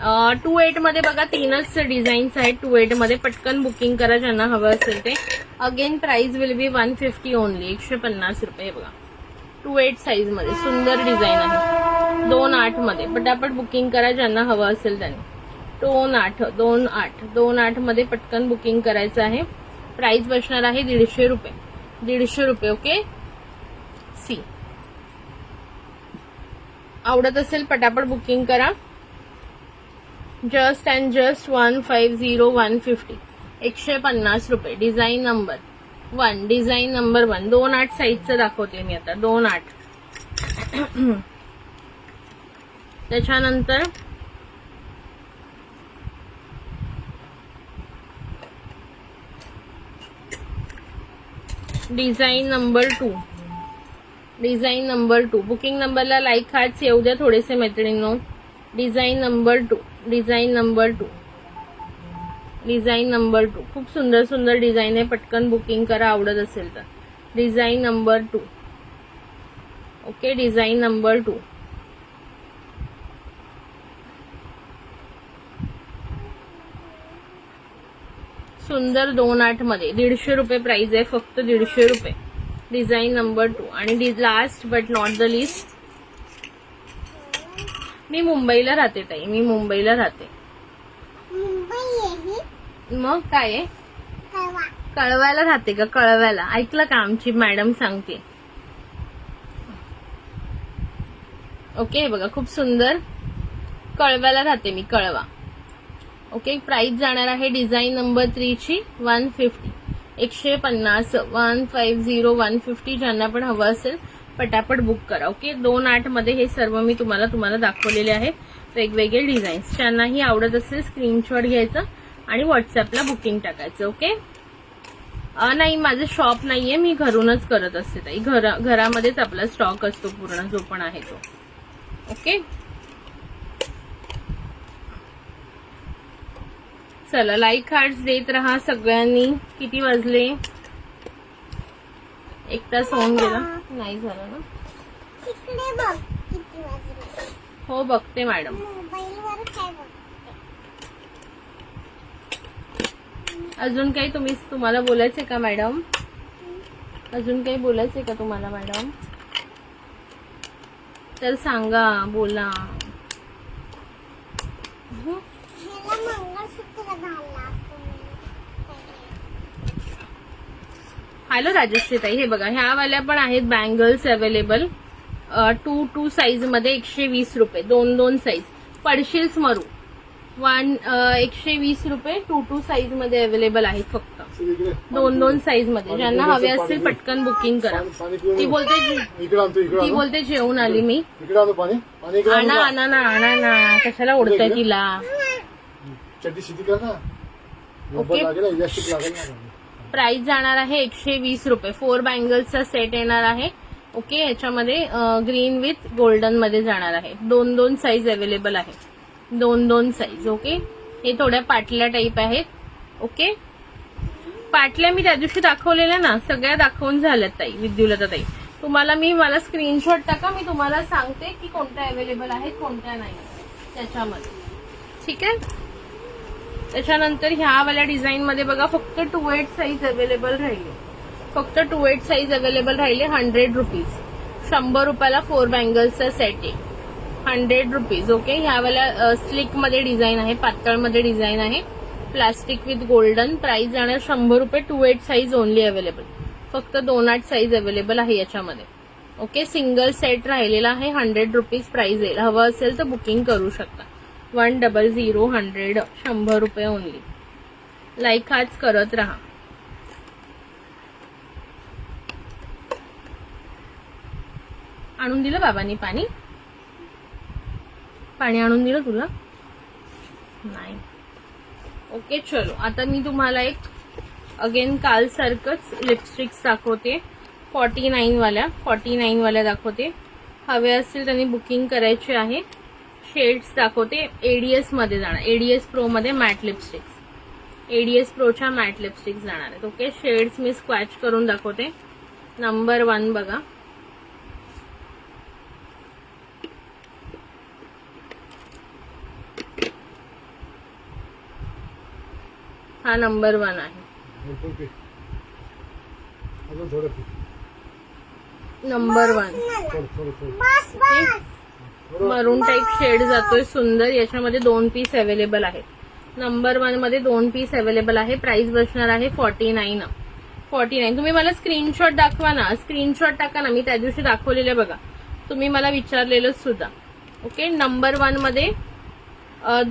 28 मध्ये बघा 3च डिझाईन्स आहेत. 28 मध्ये पटकन बुकिंग करा ज्यांना हवं असेल ते. Again price will be 150 only, 150 रुपये. बघा 28 साईज मध्ये सुंदर डिझाईन आहे. 28 मध्ये पटापट बुकिंग करा ज्यांना हवं असेल त्यांनी. 28 मध्ये पटकन बुकिंग करायचं आहे. प्राइस बसणार आहे 150 रुपये. 150 रुपये. ओके, सी आवडत असेल पटापट बुकिंग करा. जस्ट अँड जस्ट 150 150, 150 रुपये. Design number 1, design number 1. 28 साईजचं दाखवते मी आता. 28 त्याच्यानंतर design number 2. Design number 2. Booking नंबरला लाईक हार्ट्स येऊ द्या थोडेसे मैत्रिणींनो. Design number 2. Design number 2. Design number 2. खूप सुंदर सुंदर डिझाईन आहे. पटकन बुकिंग करा आवडत असेल तर. Design number 2. Okay, design number 2. सुंदर 28 मध्ये 150 रुपये प्राइस आहे, फक्त 150 रुपये. Design number 2. आणि last but not the list, मी मुंबईला राहते ताई, मी मुंबईला राहते. मग काय आहे, कळव्याला राहते का? कळव्याला ऐकलं का? आमची मॅडम सांगते. ओके, बघा खूप सुंदर. कळव्याला राहते मी, कळवा. ओके, प्राइस जाणार आहे डिझाईन नंबर 3 ची 150, 150, 150, 150. ज्यांना पण हवं असेल पटापट बुक करा. ओके, 28 मध्ये हे सर्व मी तुम्हाला दाखवलेले आहे वेगवेगळे डिझाईन्स. ज्यांनाही आवडत असेल स्क्रीनशॉट घ्यायचं आणि व्हॉट्सअपला बुकिंग टाकायचं. ओके, नाही माझं शॉप नाहीये, मी घरूनच करत असते ताई. घरामध्येच आपला स्टॉक असतो पूर्ण जो पण आहे तो. ओके, चला लाईक हार्ट्स देत राहा सगळ्यांनी. किती वाजले? 1 तास होऊन गेला. नाही झालं ना? हो बघते मॅडम. अजून काही तुम्हाला बोलायचंय का मॅडम? अजून काही बोलायचंय का तुम्हाला मॅडम? तर सांगा, बोला. हॅलो राजश्री ताई, हे बघा ह्या वाल्या पण आहेत बँगल्स अवेलेबल. 2 साईज मध्ये 120 रुपये. 2 साईज. पडशील मरू 120 रुपये. 2 साईज मध्ये अवेलेबल आहेत फक्त. 2 साईज मध्ये. ज्यांना हवे असतील पटकन बुकिंग करा. ती बोलते जेवून आली मी. आणा कशाला ओढताय तिला? ओके, प्राइस जाणार आहे 120 रुपये. 4 बँगल्सचा सेट येणार आहे. ओके, याच्यामध्ये ग्रीन विथ गोल्डन मध्ये जाणार आहे. 2 साईज अवेलेबल आहे. 2 साईज. ओके, हे थोड्या पाटल्या टाईप आहेत. ओके, पाटल्या मी त्या दिवशी दाखवलेल्या ना, सगळ्या दाखवून झाल्यात ताई. विद्युलता ताई, मला स्क्रीनशॉट टाका, मी तुम्हाला सांगते की कोणत्या अवेलेबल आहेत कोणत्या नाही त्याच्यामध्ये. ठीक आहे. त्याच्यानंतर ह्या वाल्या डिझाईन मध्ये बघा फक्त 28 साईज अवेलेबल राहिले. फक्त 28 साईज अवेलेबल राहिले. 100 रुपीज. 100 रुपयाला 4 बँगल्सचा सेट आहे. 100 रुपीज. ओके, ह्या वाल्या स्लिक मध्ये डिझाईन आहे, पातळ मध्ये डिझाईन आहे, प्लास्टिक विथ गोल्डन. प्राइस जाणार 100 रुपये. 28 साईज ओनली अवेलेबल. फक्त 28 साईज अवेलेबल आहे याच्यामध्ये. ओके, सिंगल सेट राहिलेला आहे. 100 रुपीज प्राइस येईल. हवं असेल तर बुकिंग करू शकता. 100 100 100 रुपये ओनली. लाईक हाच करत राहा. आणून दिलं बाबांनी पाणी? पाणी आणून दिलं तुला? नाही. ओके चलो, आता मी तुम्हाला एक अगेन काल सारखंच लिपस्टिक्स दाखवते. 49 वाल्या दाखवते. हवे असतील त्यांनी बुकिंग करायचे आहे. शेड्स दाखवते. एडीएस मध्ये जाणार. एडीएस प्रो मध्ये मॅट लिपस्टिक्स. एडीएस प्रोच्या मॅट लिपस्टिक्स जाणार आहेत. ओके, शेड्स मी स्क्वॅच करून दाखवते. नंबर 1 बघा. हा नंबर 1 आहे. नंबर 1 मरून टाईप शेड जातोय सुंदर. याच्यामध्ये 2 पीस अवेलेबल आहेत. नंबर 1 मध्ये 2 पीस अवेलेबल आहे. प्राइस बसणार आहे 49. तुम्ही मला स्क्रीनशॉट दाखवा ना. स्क्रीनशॉट टाका ना. मी त्या दिवशी दाखवलेले बघा. तुम्ही मला विचारलेलं सुद्धा. ओके, नंबर 1 मध्ये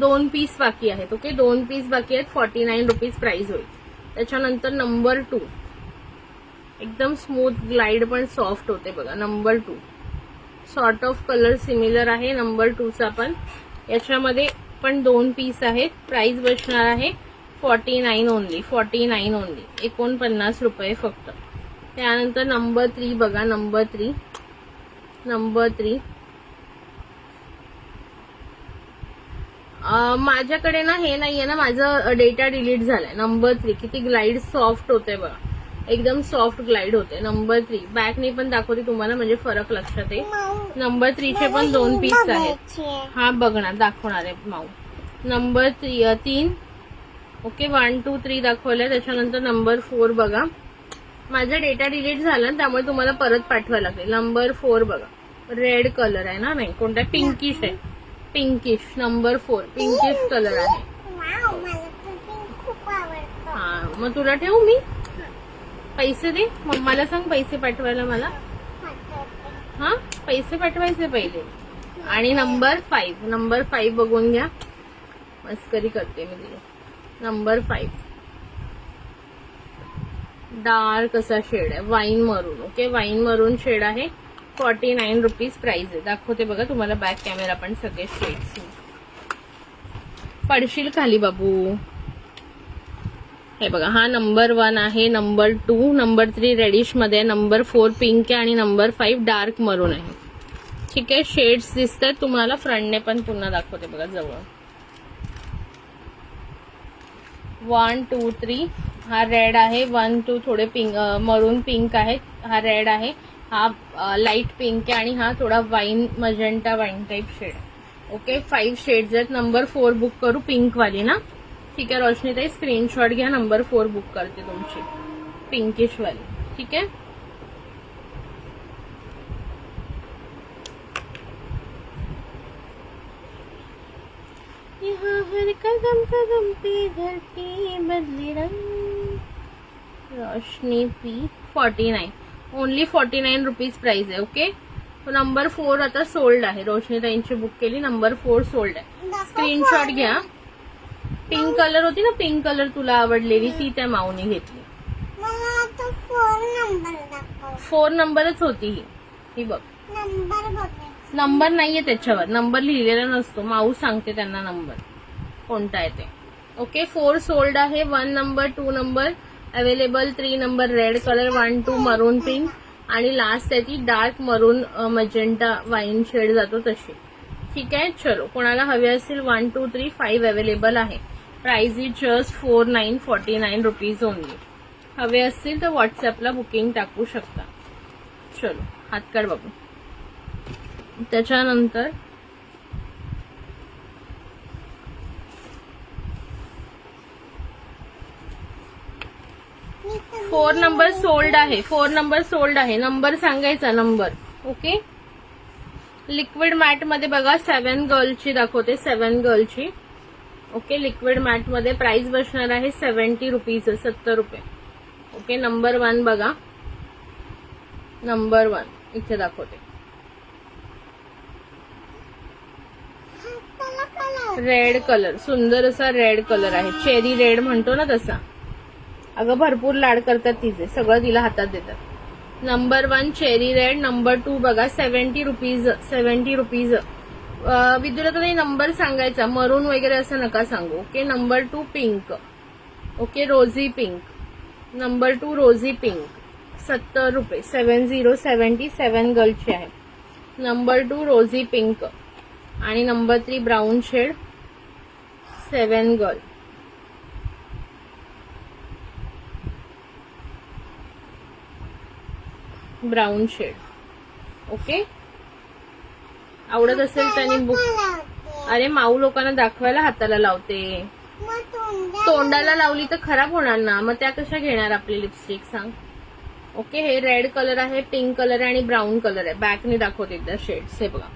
2 पीस बाकी आहेत. ओके, 2 पीस बाकी आहेत. 49 रुपीज प्राइस होईल. त्याच्यानंतर नंबर 2 एकदम स्मूथ ग्लाइड पण सॉफ्ट होते बघा. Number 2 sort of colour similar आहे. नंबर 2 चा पण याच्यामध्ये पण 2 पीस आहेत. प्राइस बसणार आहे 49 ओनली. 49 रुपये फक्त. त्यानंतर नंबर 3 बघा. नंबर 3 माझ्याकडे ना हे नाहीये ना, माझं डेटा डिलीट झालाय. नंबर 3 किती ग्लाइड सॉफ्ट होते बघा. एकदम सॉफ्ट ग्लाइड होते. नंबर 3 बॅकने पण दाखवते तुम्हाला म्हणजे फरक लक्षात येईल. नंबर 3 चे पण 2 पीस आहेत. हा बघणार दाखवणार आहे माऊ. नंबर 3 ओके 1 2 3 दाखवलंय. त्याच्यानंतर नंबर 4 बघा. माझा डेटा डिलीट झाला त्यामुळे तुम्हाला परत पाठवायला लागेल. नंबर 4 बघा. रेड कलर आहे ना, नाही कोणता पिंकिश आहे. पिंकिश नंबर 4 पिंकिश कलर आहे. हा मग तुला ठेवू मी? पैसे दे मम्माला, सांग पैसे पाठवायला मला. हा पैसे पाठवायचे पहिले. आणि नंबर 5 बघून घ्या. मस्करी करते मी तुला. नंबर 5 डार्क असा शेड आहे. वाईन मरून. ओके, वाईन मरून शेड आहे. 49 रुपीज प्राइस आहे. दाखवते बघा तुम्हाला बॅक कॅमेरा पण सगळे शेड्स. पडशील खाली बाबू. हे बघा हा नंबर 1 आहे. नंबर 2 नंबर 3 रेडिश मध्ये आहे. नंबर 4 पिंक आहे आणि नंबर 5 डार्क मरून आहे. ठीक आहे, शेड्स दिसत आहेत तुम्हाला. फ्रंटने पण पुन्हा दाखवते बघा जवळ. 1 2 3 हा रेड आहे. 1 2 थोडे पिंक मरून पिंक आहे. हा रेड आहे. हा लाईट पिंक आहे आणि हा थोडा wine magenta wine type shade. Okay, 5 shades आहेत. नंबर 4 बुक करू. पिंक वाली ना. ठीक आहे रोशनीताई, स्क्रीनशॉट घ्या. नंबर 4 बुक करते तुमची पिंकिश वाली. ठीक आहे, यहाँ हर कदम पे धरती बदली रंग. रोशनी पी 49 ओनली 49 रुपीज प्राइस आहे. ओके, नंबर 4 आता सोल्ड आहे. रोशनीताईंची बुक केली. नंबर 4 सोल्ड आहे. स्क्रीनशॉट घ्या. पिंक कलर होती ना, पिंक कलर तुला आवडलेली ती त्या माऊने घेतली. 4 नंबरच होती ही बघ. नंबर नाहीये त्याच्यावर. नंबर लिहिलेला नसतो. माऊ सांगते त्यांना नंबर कोणता आहे ते. ओके, 4 सोल्ड आहे. 1 number 2 number available. 3 number red colour. 1 2 मरून पिंक आणि लास्ट आहे ती डार्क मरून मजेंटा वाईन शेड जातो तशी. ठीक आहे, चलो कोणाला हवे असतील 1 2 3 5 अवेलेबल आहे. Price is just 49 rupees only. हवे असतील तर व्हॉट्सअपला बुकिंग टाकू शकता. चलो हात काढ बाबू. त्याच्यानंतर 4 नंबर सोल्ड आहे. 4 नंबर सोल्ड आहे. नंबर सांगायचा नंबर. ओके, लिक्विड मॅट मध्ये बघा 7 गर्लची दाखवते. 7 गर्लची. ओके, लिक्विड मॅट मध्ये प्राइस बसणार आहे 70 रुपीज. 70 रुपये. ओके, नंबर 1 बघा. नंबर 1 इथे दाखवते. रेड कलर, सुंदर असा रेड कलर आहे, चेरी रेड म्हणतो ना तसा. अगं भरपूर लाड करतात तिचे, सगळं तिला हातात देतात. Number 1 cherry red. नंबर 2 बघा 70 रुपीज. 70 रुपीज. विद्युत नंबर सांगायचा, मरून वगैरे असं नका सांगू. Okay. Number 2 pink. Okay, rosy pink. Number 2 rosy pink 70 रुपये. 70 गर्लची आहे. नंबर 2 रोझी पिंक आणि नंबर 3 ब्राऊन शेड 7 गर्ल. Brown shade. ओके. आवडत असेल त्यांनी बुक. अरे माऊ लोकांना दाखवायला हाताला लावते, तोंडाला लावली तर खराब होणार ना, मग त्या कशा घेणार आपली लिपस्टिक सांग. ओके. हे रेड कलर आहे, पिंक कलर आहे आणि ब्राऊन कलर आहे. बॅकने दाखवते एकदा शेड्स. हे बघा,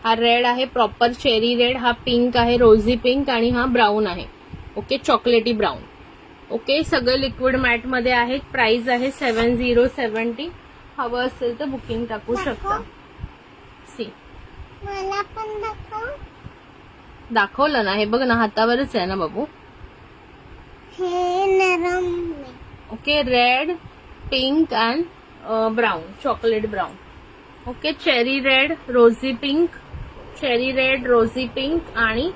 हा रेड आहे प्रॉपर चेरी रेड, हा पिंक आहे रोझी पिंक आणि हा ब्राऊन आहे. ओके, चॉकलेटी ब्राऊन. ओके, सगळे लिक्विड मॅट मध्ये आहेत. प्राइस आहे 7070. हवं असेल तर बुकिंग टाकू शकता. सी मला पण दाखवलं ना, हे बघ ना, हातावरच आहे ना बाबू. हे नरम. Okay, red pink and brown, chocolate brown. Okay, cherry red rosy pink, cherry red rosy pink आणि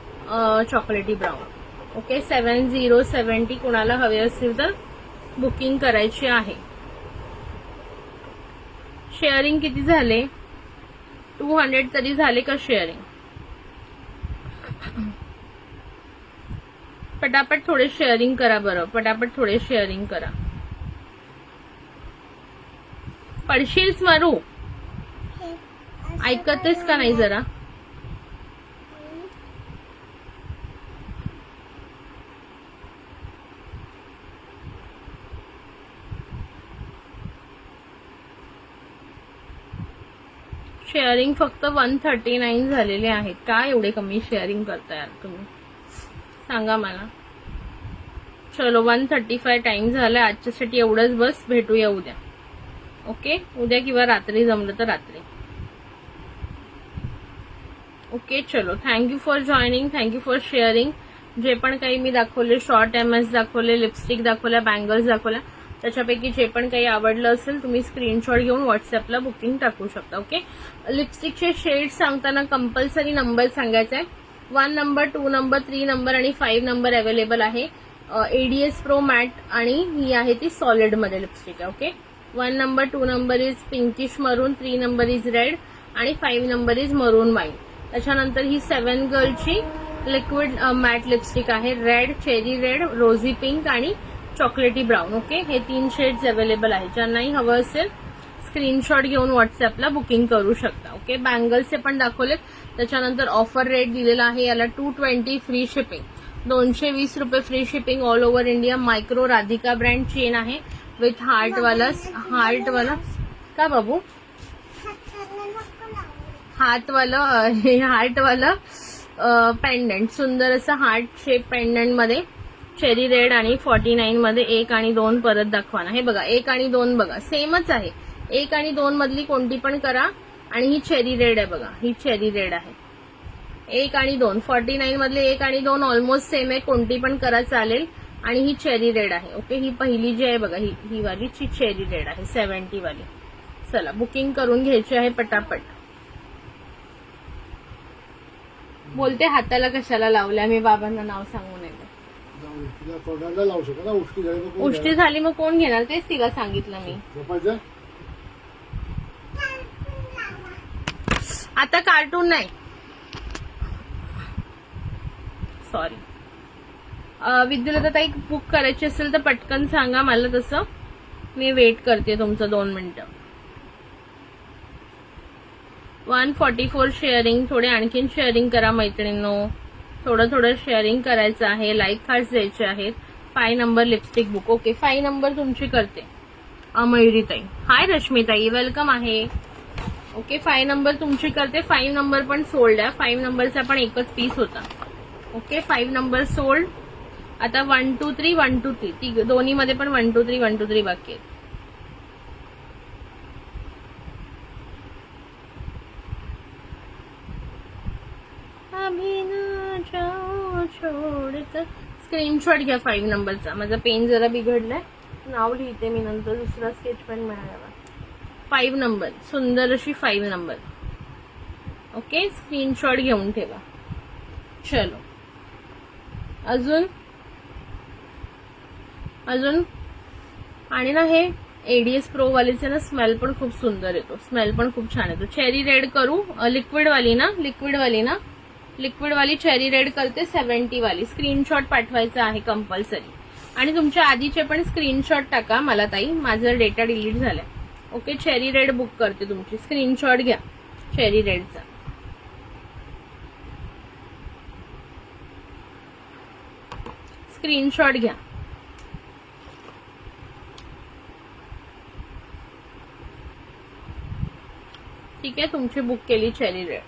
चॉकलेटी ब्राऊन. ओके, 7070. कुणाला हवे असतील तर बुकिंग करायची आहे. शेअरिंग किती झाले? 200 तरी झाले का शेअरिंग? पटापट थोडे शेअरिंग करा बरं, पटापट थोडे शेअरिंग करा. पडशील स्मरू, ऐकतेस का नाही जरा? शेअरिंग फक्त 139 झालेले आहेत. काय एवढे कमी शेअरिंग करता यार तुम्ही, सांगा मला. चलो 135 टाइम झाला. आजच्यासाठी एवढंच बस. भेटूया उद्या. ओके, उद्या किंवा रात्री जमलं तर रात्री. ओके, चलो. Thank you for joining, thank you for sharing. जे पण काही मी दाखवले, शॉर्ट एमएस दाखवले, लिपस्टिक दाखवल्या, बँगल्स दाखवल्या, त्याच्यापैकी जे पण काही आवडलं असेल तुम्ही स्क्रीनशॉट घेऊन व्हॉट्सअपला बुकिंग टाकू शकता. ओके. लिपस्टिकचे शेड सांगताना कंपल्सरी नंबर सांगायचा आहे. 1 नंबर, 2 नंबर, 3 नंबर आणि 5 नंबर अवेलेबल आहे. एडीएस प्रो मॅट आणि ही आहे ती सॉलिड मध्ये लिपस्टिक आहे. Okay. 1 number, 2 number is pinkish मरून, 3 नंबर इज रेड आणि 5 नंबर इज मरून वाईन. त्याच्यानंतर ही 7 गर्लची लिक्विड मॅट लिपस्टिक आहे. Red, cherry red, rosy pink आणि चॉकलेटी ब्राऊन. ओके, हे 3 शेड्स अवेलेबल आहे. ज्यांनाही हवं असेल स्क्रीनशॉट घेऊन व्हॉट्सअपला बुकिंग करू शकता. ओके. बँगल्सचे पण दाखवलेत. त्याच्यानंतर ऑफर रेट दिलेला आहे याला 220 फ्री शिपिंग, 220 रुपये free shipping all over India. Micro Radhika brand chain आहे विथ हार्टवाला का बाबू, हार्टवालं पेंडंट, सुंदर असं हार्ट शेप पेंडंट मध्ये चेरी रेड आणि 49 मध्ये. 1 आणि 2 परत दाखवा ना. हे बघा 1 आणि 2 बघा सेमच आहे. 1 आणि 2 मधली कोणती पण करा. आणि ही चेरी रेड आहे बघा, ही चेरी रेड आहे. 1 आणि 2 49 मधले 1 आणि 2 ऑलमोस्ट सेम आहे, कोणती पण करा चालेल. आणि ही चेरी रेड आहे. ओके, ही पहिली जी आहे बघा, ही वाली चेरी रेड आहे 70 वाली. चला बुकिंग करून घ्यायची आहे पटापट. बोलते हाताला कशाला लावल्या, मी बाबांना नाव सांगू नये. उष्टी झाली मग कोण घेणार, तेच तिला सांगितलं मी. आता कार्टून नाही, सॉरी. विद्युत ताई बुक करायची असेल तर पटकन सांगा मला, तसं मी वेट करते तुमचं 2 मिनिटं. 144 शेअरिंग. थोडे आणखीन शेअरिंग करा मैत्रिणींनो, थोडं शेअरिंग करायचं आहे. लाईक कार्ड्स द्यायचे आहेत. 5 number lipstick book. Okay, 5 number तुमची करते मयुरीताई. हाय रश्मीताई, वेलकम आहे. ओके, 5 नंबर तुमची करते. 5 नंबर पण सोल्ड आहे. 5 नंबरचा पण एकच पीस होता. Okay, 5 number sold. आता 1 2 3 1 2 3 दोन्ही मध्ये पण 1 2 3 1 2 3 बाकी आहेत. छोड़ कर. स्क्रीनशॉट घ्या 5 नंबरचा. माझा पेन जरा बिघडलाय, नाव लिहिते मी नंतर, दुसरा स्केच पेन मिळाला. 5 नंबर, सुंदर अशी 5 नंबर. ओके, स्क्रीनशॉट घेऊन ठेवा. चलो अजून आणि ना हे एडीएस प्रो वालीचे ना स्मेल पण खूप सुंदर येतो, स्मेल पण खूप छान येतो. चेरी रेड करू, लिक्विड वाली ना लिक्विड वाली चेरी रेड करते. 70 वाली स्क्रीनशॉट पाठवायचा आहे कंपल्सरी. आणि तुमच्या आधीचे पण स्क्रीनशॉट टाका मला ताई, माझा डेटा डिलीट झालाय. ओके, चेरी रेड बुक करते तुमची. स्क्रीनशॉट घ्या चेरी रेडचा. स्क्रीनशॉट घ्या. ठीक आहे, तुमची बुक केली चेरी रेड.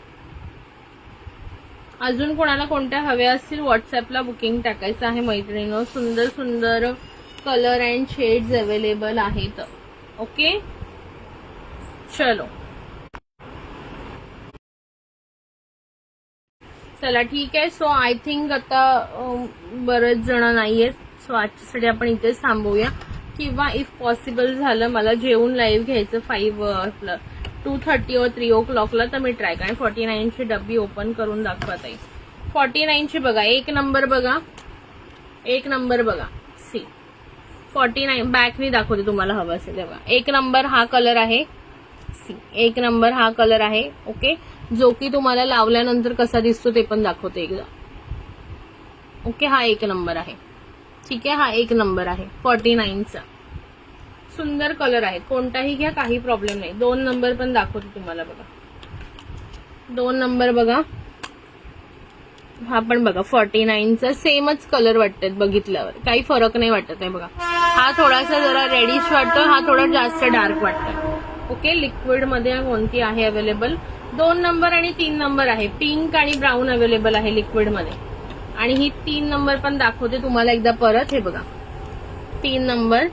अजून कोणाला कोणत्या हव्या असतील व्हॉट्सअपला बुकिंग टाकायचं आहे मैत्रिणींनो. सुंदर सुंदर कलर अँड शेड्स अवेलेबल आहेत. ओके चलो, चला ठीक आहे. सो आय थिंक आता बरेच जण नाहीयेत, सो आजच्यासाठी आपण इथेच थांबवूया. किंवा इफ पॉसिबल झालं मला जेवून लाईव्ह घ्यायचं 2:30 or 3 o'clockला, तर मी ट्राय करेन. 49ची डब्बी ओपन करून दाखवत आहे. 49ची बघा, एक नंबर बघा. सी 49 बॅकनी दाखवते तुम्हाला हवं असेल तेव्हा. एक नंबर हा कलर आहे. सी एक नंबर हा कलर आहे. ओके, जो की तुम्हाला लावल्यानंतर कसा दिसतो ते पण दाखवते एकदा. ओके, हा एक नंबर आहे. ठीक आहे, हा एक नंबर आहे 49चा. सुंदर कलर आहे, कोणताही घ्या, काही प्रॉब्लेम नाही. 2 नंबर पण दाखवते तुम्हाला बघा. 2 नंबर बघा, हा पण बघा 49चा. सेमच कलर वाटतात बघितल्यावर, काही फरक नाही वाटत आहे बघा. हा थोडासा जरा रेडिश वाटतो, हा थोडा जास्त डार्क वाटतो. ओके, लिक्विड मध्ये कोणती आहे अवेलेबल? 2 नंबर आणि 3 नंबर आहे. पिंक आणि ब्राऊन अवेलेबल आहे लिक्विड मध्ये. आणि ही 3 नंबर पण दाखवते तुम्हाला एकदा परत. हे बघा 3 number.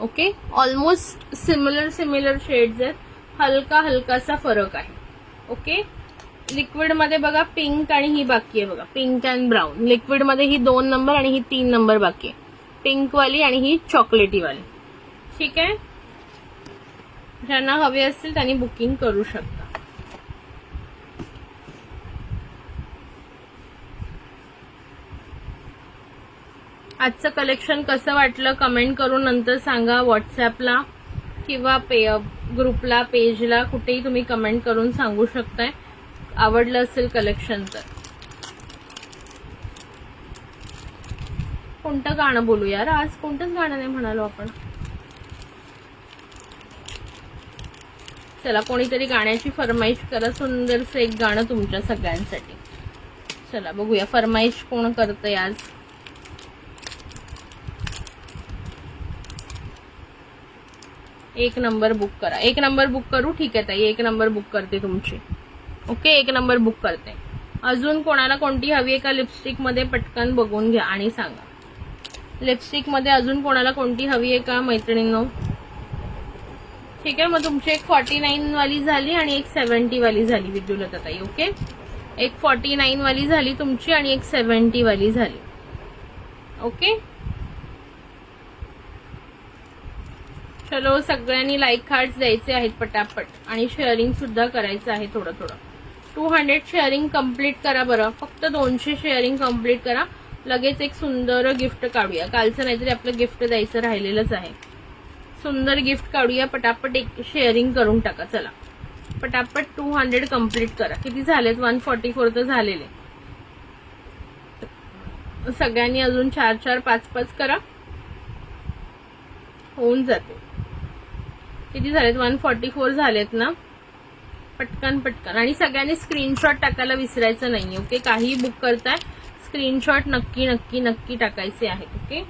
Okay, almost similar shades आहेत, हलका हलकासा फरक आहे. ओके, लिक्विड मध्ये बघा पिंक आणि ही बाकी आहे बघा, पिंक अँड ब्राऊन. लिक्विड मध्ये ही 2 नंबर आणि ही 3 नंबर बाकी आहे, पिंक वाली आणि ही चॉकलेटी वाली. ठीक आहे, ज्यांना हवे असतील त्यांनी बुकिंग करू शकता. आजचं कलेक्शन कसं वाटलं कमेंट करून नंतर सांगा. व्हॉट्सअपला किंवा ग्रुपला, पेजला, कुठेही तुम्ही कमेंट करून सांगू शकताय आवडलं असेल कलेक्शन तर. कोणतं गाणं बोलू यार आज? कोणतंच गाणं नाही म्हणालो आपण. चला, कोणीतरी गाण्याची फरमाईश करा, सुंदरसं एक गाणं तुमच्या सगळ्यांसाठी. चला बघूया फरमाईश कोण करतंय आज. एक नंबर बुक करा. एक नंबर बुक करू? ठीक आहे ताई, एक नंबर बुक करते तुमची. ओके, एक नंबर बुक करते. अजून कोणाला कोणती हवी आहे का लिपस्टिक मध्ये? पटकन बघून घ्या आणि सांगा. लिपस्टिक मध्ये अजून कोणाला कोणती हवी आहे का मैत्रिणींनो? ठीक आहे, मग तुमची एक 49 वाली झाली आणि एक 70 वाली झाली विद्युलता ताई. ओके, एक 49 वाली झाली तुमची आणि एक 70 वाली झाली. ओके, चलो सगळ्यांनी लाईक हार्ट्स द्यायचे आहेत पटापट आणि शेअरिंग सुद्धा करायचं आहे थोडं थोडं. 200 शेअरिंग कम्प्लीट करा बरं, फक्त 200 शेअरिंग कम्प्लीट करा. लगेच एक सुंदर गिफ्ट काढूया. कालचं नाहीतरी आपलं गिफ्ट द्यायचं राहिलेलंच आहे. सुंदर गिफ्ट काढूया, पटापट एक शेअरिंग करून टाका. चला पटापट 200 कम्प्लीट करा. किती झालेत? 144 तर झालेले. सगळ्यांनी अजून 4-4, 5-5 करा, होऊन जाते. किती झालेत? 144 झालेत ना. पटकन पटकन. आणि सगळ्यांनी स्क्रीनशॉट टाकायला विसरायचं नाही. ओके, काही बुक करताय स्क्रीनशॉट नक्की नक्की नक्की टाकायचे आहेत. ओके,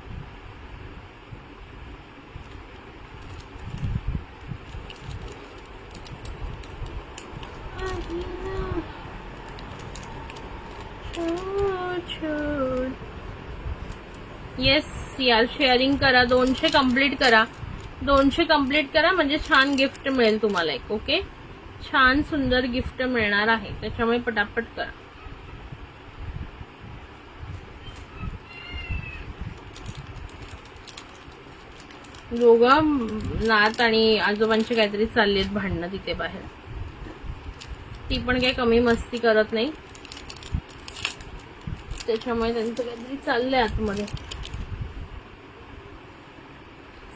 येस यार, शेअरिंग करा. 200 कम्प्लीट करा. 200 कम्प्लीट करा म्हणजे छान गिफ्ट मिळेल तुम्हाला एक. ओके, छान सुंदर गिफ्ट मिळणार आहे, त्याच्यामुळे पटापट करा. दोघं नात आणि आजोबांचे काहीतरी चाललेत भांडणं तिथे बाहेर. ती पण काही कमी मस्ती करत नाही, त्याच्यामुळे त्यांचं काहीतरी चाललंय आतमध्ये.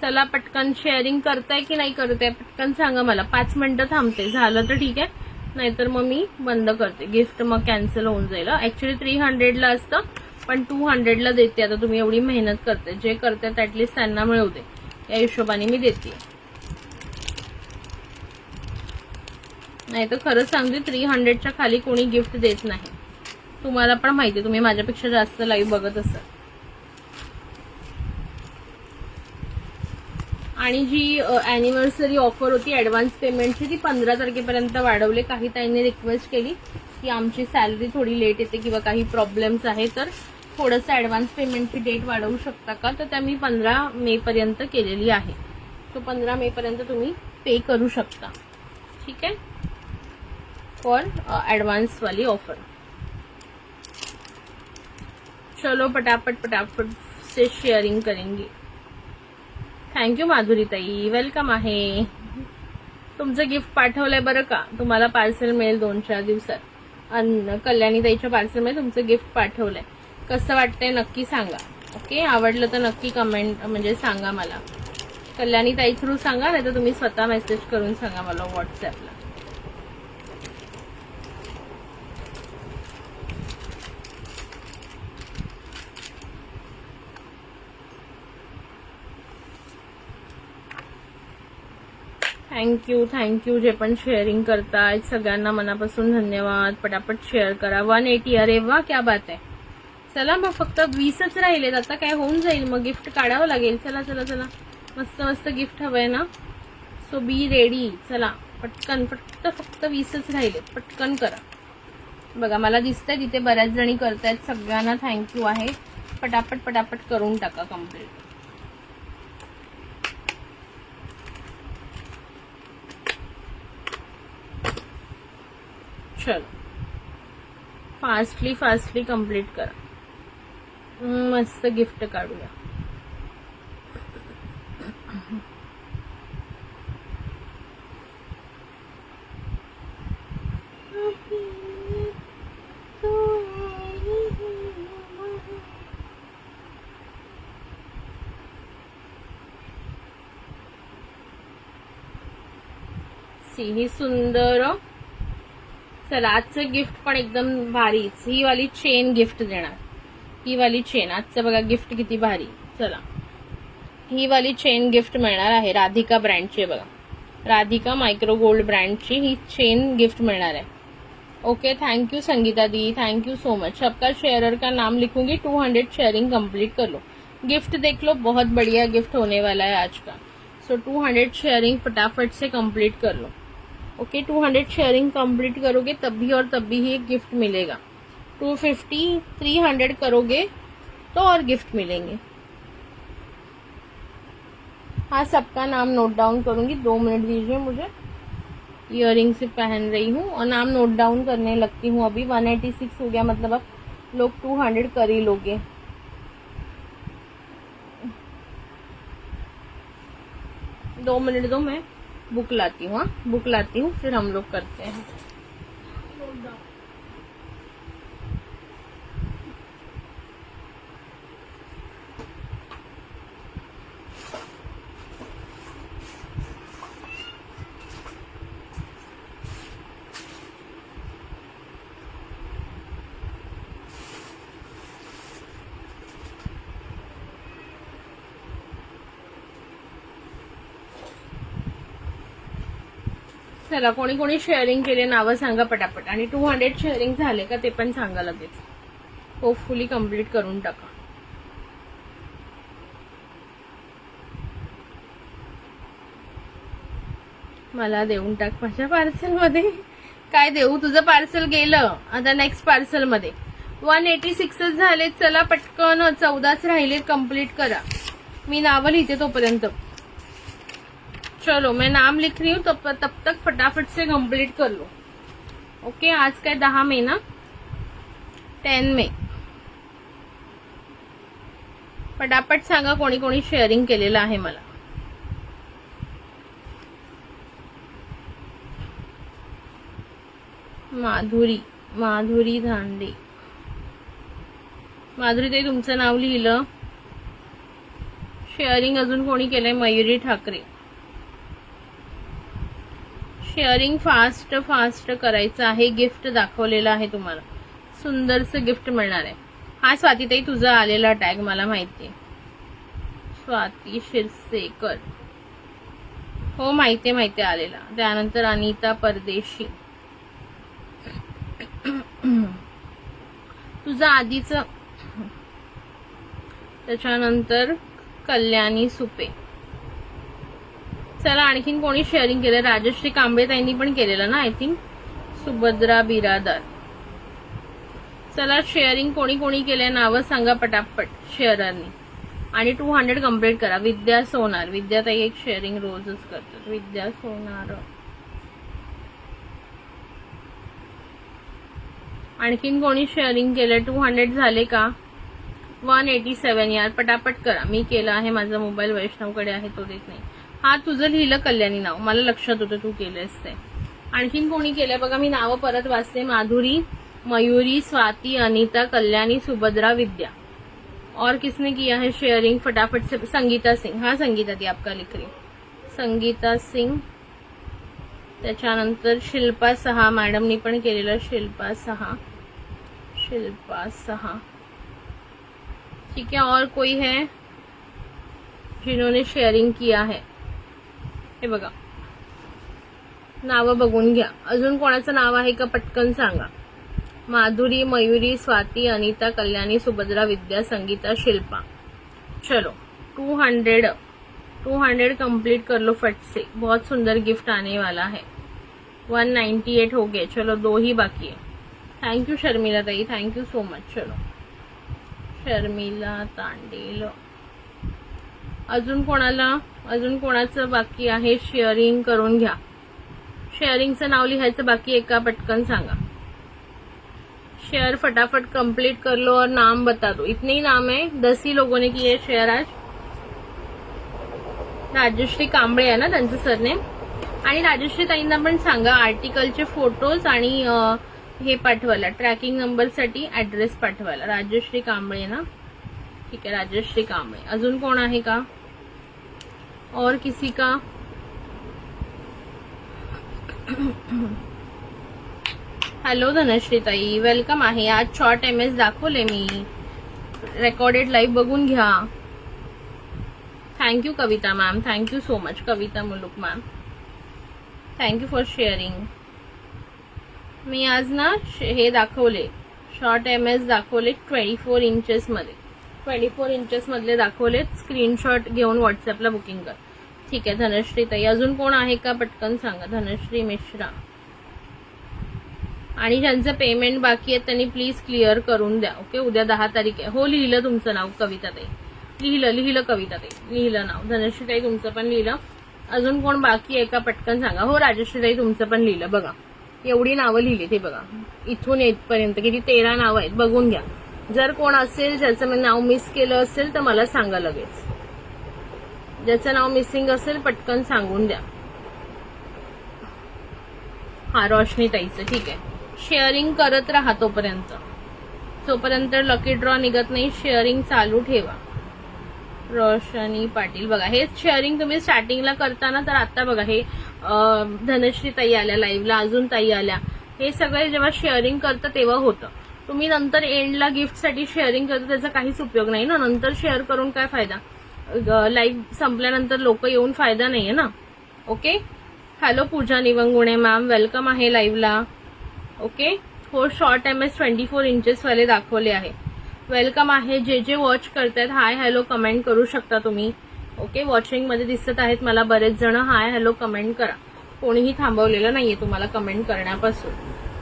चला पटकन शेअरिंग करताय की नाही करताय पटकन सांगा मला. 5 मिनिटं थांबते, झालं तर ठीक आहे, नाहीतर मग मी बंद करते. गिफ्ट मग कॅन्सल होऊन जाईल. ऍक्च्युली 300ला असतं पण 200ला देते. आता तुम्ही एवढी मेहनत करते, जे करतात ऍटलीस्ट त्यांना मिळू दे या हिशोबाने मी देते. नाही तर खरं सांगते 300च्या खाली कोणी गिफ्ट देत नाही. तुम्हाला पण माहिती, तुम्ही माझ्यापेक्षा जास्त लाईव्ह बघत असाल. आणि जी अॅनिव्हर्सरी ऑफर होती ऍडव्हान्स पेमेंटची ती 15 तारखेपर्यंत वाढवले. काही ताईंनी रिक्वेस्ट केली की आमची सॅलरी थोडी लेट येते किंवा काही प्रॉब्लेम्स आहे तर थोडंसं ऍडव्हान्स पेमेंटची डेट वाढवू शकता का, तर त्या मी 15 मे पर्यंत केलेली आहे. सो 15 मे पर्यंत तुम्ही पे करू शकता. ठीक आहे, फॉर ऍडव्हान्स वाली ऑफर. चलो पटापट पटापट से शेअरिंग करेंगे. थँक्यू माधुरी ताई, वेलकम आहे. तुमचं गिफ्ट पाठवलंय बरं का, तुम्हाला पार्सल मिळेल 2-4 दिवसात. कल्याणी ताईच्या पार्सलमध्ये तुमचं गिफ्ट पाठवलंय. कसं वाटतंय नक्की सांगा. ओके, आवडलं तर नक्की कमेंट म्हणजे सांगा मला. कल्याणी ताई थ्रू सांगा, नाही तर तुम्ही स्वतः मेसेज करून सांगा मला व्हॉट्सअपला. थँक्यू जे पण शेअरिंग करतायत सगळ्यांना मनापासून धन्यवाद. पटापट शेअर करा. 180, अरे वा क्या बात आहे. चला मग फक्त 20च राहिलेत, आता काय होऊन जाईल. मग गिफ्ट काढावं लागेल. चला चला चला, मस्त मस्त गिफ्ट हवंय ना, सो बी रेडी. चला पटकन, फक्त 20च राहिलेत, पटकन करा. बघा मला दिसतंय तिथे बऱ्याच जणी करतायत. सगळ्यांना थँक्यू आहे. पटापट पटापट करून टाका कम्प्लीट. चलो फास्टली कंप्लीट करा. मस्त गिफ्ट काढूया. ही सुंदर. चला आजचं गिफ्ट पण एकदम भारीच. ही वाली चेन गिफ्ट देणार. ही वाली चेन आजचं बघा गिफ्ट किती भारी. चला ही वाली चेन गिफ्ट मिळणार आहे. राधिका ब्रँडची बघा, राधिका मायक्रो गोल्ड ब्रँडची ही चेन गिफ्ट मिळणार आहे. Okay, thank you Sangeeta the, thank you so much. सबका शेयरर का नाम लिखूंगी. 200 शेयरिंग कंप्लीट कर लो. गिफ्ट देख लो, बहुत बढ़िया गिफ्ट होने वाला है आज का. सो 200 शेयरिंग फटाफट से कंप्लीट कर लो. ओके, 200 शेयरिंग कंप्लीट करोगे तभी और तभी ही गिफ्ट मिलेगा. 250, 300 करोगे तो और गिफ्ट मिलेंगे. हाँ, सबका नाम नोट डाउन करूंगी. 2 मिनट दीजिए मुझे. इयरिंग से पहन रही हूँ और नाम नोट डाउन करने लगती हूँ. अभी 186 हो गया, मतलब अब लोग 200 कर ही लोगे. दो मिनट दो, मैं बुक लाती हूँ. बुक लाती हूँ, फिर हम लोग करते हैं. चला कोणी कोणी शेअरिंग केले नावं सांगा पटापट. आणि 200 शेअरिंग झाले का ते पण सांगा लगेच. होपफुली कंप्लीट करून टाका. मला देऊन टाक माझ्या पार्सल मध्ये. काय देऊ, तुझं पार्सल गेलं, आता नेक्स्ट पार्सल मध्ये. 186 झाले. चला पटकन, 14च राहिले, कंप्लीट करा. मी नावं लिहिते तोपर्यंत. चलो मैं नाम लिख रही हूँ, तब तक फटाफट से कंप्लीट कर लो. ओके. आज काय 10 मे ना, 10 मे. फटाफट सांगा कोणी कोणी शेअरिंग केलेलं आहे मला. माधुरी धांडे. माधुरी ताई तुमचं नाव लिहिलं. शेअरिंग अजून कोणी केलंय? मयुरी ठाकरे. शेअरिंग फास्ट करायचं आहे. गिफ्ट दाखवलेलं आहे तुम्हाला, सुंदरचं गिफ्ट मिळणार आहे. हा स्वातीताई तुझा आलेला टॅग मला माहितीये. स्वाती शिरसेकर, हो माहितीये आलेला. त्यानंतर अनिता परदेशी, तुझं आधीच. त्याच्यानंतर कल्याणी सुपे. चला आणखीन कोणी शेअरिंग केलं? राजश्री कांबळे ताईंनी पण केलेलं ना आय थिंक. सुभद्रा बिरादार. चला शेअरिंग कोणी कोणी केलंय नावं सांगा पटापट शेअररनी. आणि 200 कंप्लीट करा. विद्या सोनार. विद्या ताई एक शेअरिंग रोजच करतात. विद्या सोनार. आणखीन कोणी शेअरिंग केलंय? 200 झाले का? 187 यार पटापट करा. मी केलं आहे. माझा मोबाईल वैष्णवकडे आहे, तो देत नाही. हा तुझं लिहिलं कल्याणी नाव, मला लक्षात होतं तू केलंस ते. आणखीन कोणी केलंय बघा. मी नावं परत वाचते. माधुरी, मयूरी, स्वाती, अनीता, कल्याणी, सुभद्रा, विद्या. और किसने किया है शेयरिंग? फटाफट से. संगीता सिंह. हा संगीता ती आपका लिख रही. संगीता सिंह. त्याच्यानंतर शिल्पा सहा मॅडमनी पण केलेलं. शिल्पा सहा. ठीक है. और कोई है जिन्होंने शेअरिंग किया है? हे बघा नावं बघून घ्या. अजून कोणाचं नाव आहे का पटकन सांगा. माधुरी, मयुरी, स्वाती, अनीता, कल्याणी, सुभद्रा, विद्या, संगीता, शिल्पा. चलो 200 कंप्लीट कर लो फट से. बहुत सुंदर गिफ्ट आने वाला है. 198 हो गए. चलो 2 ही बाकी है. थैंक यू शर्मिला ताई, थैंक यू सो मच. चलो शर्मिला तांडेल. अजून कोणाचं बाकी आहे? शेअरिंग करून घ्या. शेअरिंगचं नाव लिहायचं बाकी आहे का? पटकन सांगा. शेयर फटाफट कंप्लीट कर लो और नाम बता दो. इतने ही नाम है. 10 ही लोगों ने किए शेयर आज. राजश्री कांबळे आहे ना त्यांचं सरनेम. आणि राजश्री ताईंना पण सांगा आर्टिकलचे फोटोज आणि हे पाठवायला, ट्रॅकिंग नंबरसाठी ऍड्रेस पाठवायला. राजश्री कांबळे ना, ठीक आहे. राजश्री कांबळे. अजून कोण आहे का? और किसी का? हॅलो धनश्री ताई, वेलकम आहे. आज शॉर्ट MS दाखवले मी. रेकॉर्डेड लाईव्ह बघून घ्या. थँक्यू कविता मॅम, थँक्यू सो मच. कविता मुलुक मॅम, थँक्यू फॉर शेअरिंग. मी आज ना हे दाखवले, शॉर्ट MS दाखवले 24 इंचेस मध्ये. 24 इंचेस मधले दाखवले. स्क्रीनशॉट घेऊन व्हॉट्सअपला बुकिंग कर. ठीक आहे धनश्री ताई. अजून कोण आहे का पटकन सांगा. धनश्री मिश्रा. आणि ज्यांचं पेमेंट बाकी आहे त्यांनी प्लीज क्लिअर करून द्या. ओके. उद्या 10 तारीख आहे. हो लिहिलं तुमचं नाव कविता ताई. लिहिलं कविता ताई, लिहिलं नाव. धनश्री ताई तुमचं पण लिहिलं. अजून कोण बाकी आहे का पटकन सांगा. हो राजश्री ताई तुमचं पण लिहिलं. बघा एवढी नावं लिहिली ते बघा. इथून येतपर्यंत किती 13 नावं आहेत. बघून घ्या. जर कोण असेल ज्याचं मी नाव मिस केलं असेल तर मला सांगा लगेच. ज्याचं नाव मिसिंग असेल पटकन सांगून द्या. हा रोशनी ताईचं. ठीक आहे. शेअरिंग करत राहा तोपर्यंत, जोपर्यंत लकी ड्रॉ निघत नाही शेअरिंग चालू ठेवा. रोशनी पाटील. बघा हे शेअरिंग तुम्ही स्टार्टिंगला करताना, तर आता बघा हे धनश्री ताई आल्या लाईव्हला, अजून ताई आल्या. हे सगळे जेव्हा शेअरिंग करतं तेव्हा होतं. तुम्ही नंतर एंडला गिफ्टसाठी शेअरिंग करता त्याचा काहीच उपयोग नाही ना. नंतर शेअर करून काय फायदा. लाईव्ह संपल्यानंतर लोक येऊन फायदा नाहीये ना. ओके. हॅलो पूजा निवंगुणे मॅम, वेलकम आहे लाईव्हला. ओके. हो शॉर्ट MS 24 इंचेस वाले दाखवले आहे. वेलकम आहे. जे वॉच करतायत हाय हॅलो कमेंट करू शकता तुम्ही. ओके. वॉचिंग मध्ये दिसत आहेत मला बरेच जण. हाय हॅलो कमेंट करा. कोणीही थांबवलेलं नाहीये तुम्हाला कमेंट करण्यापासून.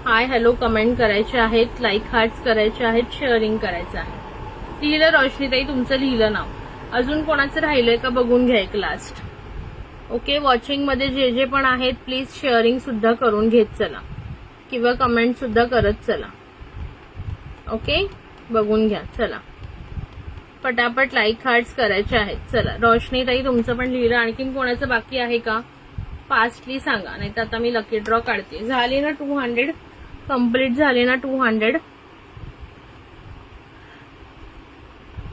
हाय हॅलो कमेंट करायचे आहेत, लाईक हार्ट्स करायचे आहेत, शेअरिंग करायचं आहे. लिहिलं रोशनीताई तुमचं लिहिलं नाव. अजून कोणाचं राहिलंय का बघून घ्या एक लास्ट. ओके, वॉचिंग मध्ये जे जे पण आहेत प्लीज शेअरिंग सुद्धा करून घेत चला किंवा कमेंट सुद्धा करत चला. ओके, बघून घ्या. चला पटापट लाईक हार्ट्स करायचे आहेत. चला रोशनी ताई तुमचं पण लिहिलं. आणखीन कोणाचं बाकी आहे का फास्टली सांगा, नाही तर आता मी लकी ड्रॉ काढते. झाले ना 200 कंप्लीट झाले ना 200.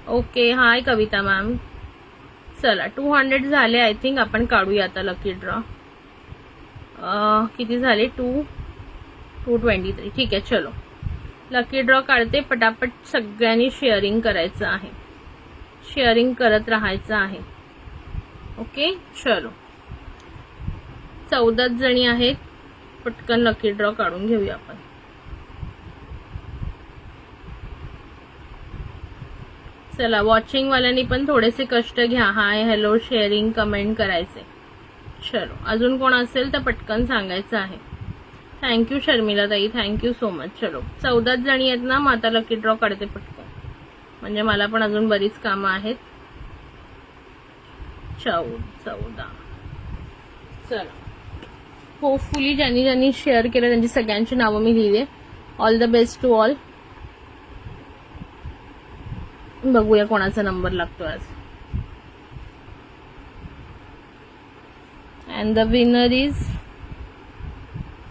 ओके, हाय कविता मॅम. चला 200 झाले. आय थिंक आपण काढूया आता लकी ड्रॉ. किती झाले 223. ठीक आहे, चलो लकी ड्रॉ काढते. पटापट सगळ्यांनी शेअरिंग करायचं आहे, शेअरिंग करत राहायचं आहे. ओके चलो 14 जणी आहेत. पटकन लकी ड्रॉ काढून घेऊया आपण. चला वॉचिंग वाल्यांनी पण थोडेसे कष्ट घ्या. हाय हॅलो शेअरिंग कमेंट करायचे. चलो अजून कोण असेल तर पटकन सांगायचं आहे. थँक्यू शर्मिला ताई, थँक्यू सो मच. चलो 14 जणी आहेत ना, मग आता लकी ड्रॉ काढते पटकन, म्हणजे मला पण अजून बरीच कामं आहेत. 14. चला होपफुली ज्यांनी ज्यांनी शेअर केलं त्यांची सगळ्यांची नावं मी लिहिले. All the best to all. बघूया कोणाचा नंबर लागतो आज. And the winner is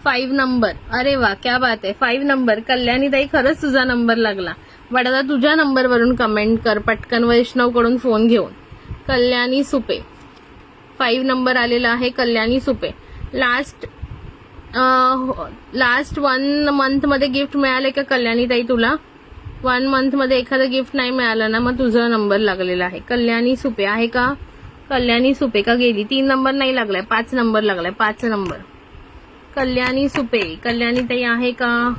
5 number. अरे वा क्या बात आहे. 5 नंबर. कल्याणी ताई खरंच तुझा नंबर लागला. बट आता तुझ्या नंबरवरून कमेंट कर पटकन वैष्णव कडून फोन घेऊन. कल्याणी सुपे 5 नंबर आलेला आहे. कल्याणी सुपे. लास्ट 1 मंथ मध्ये गिफ्ट मिळाले का कल्याणी ताई तुला? 1 मंथ मध्ये एखादं गिफ्ट नाही मिळालं ना, मग तुझा नंबर लागलेला आहे. कल्याणी सुपे आहे का? कल्याणी सुपे का गेली? 3 नंबर नाही लागलाय, 5 नंबर लागलाय. 5 नंबर कल्याणी सुपे. कल्याणी ताई आहे का?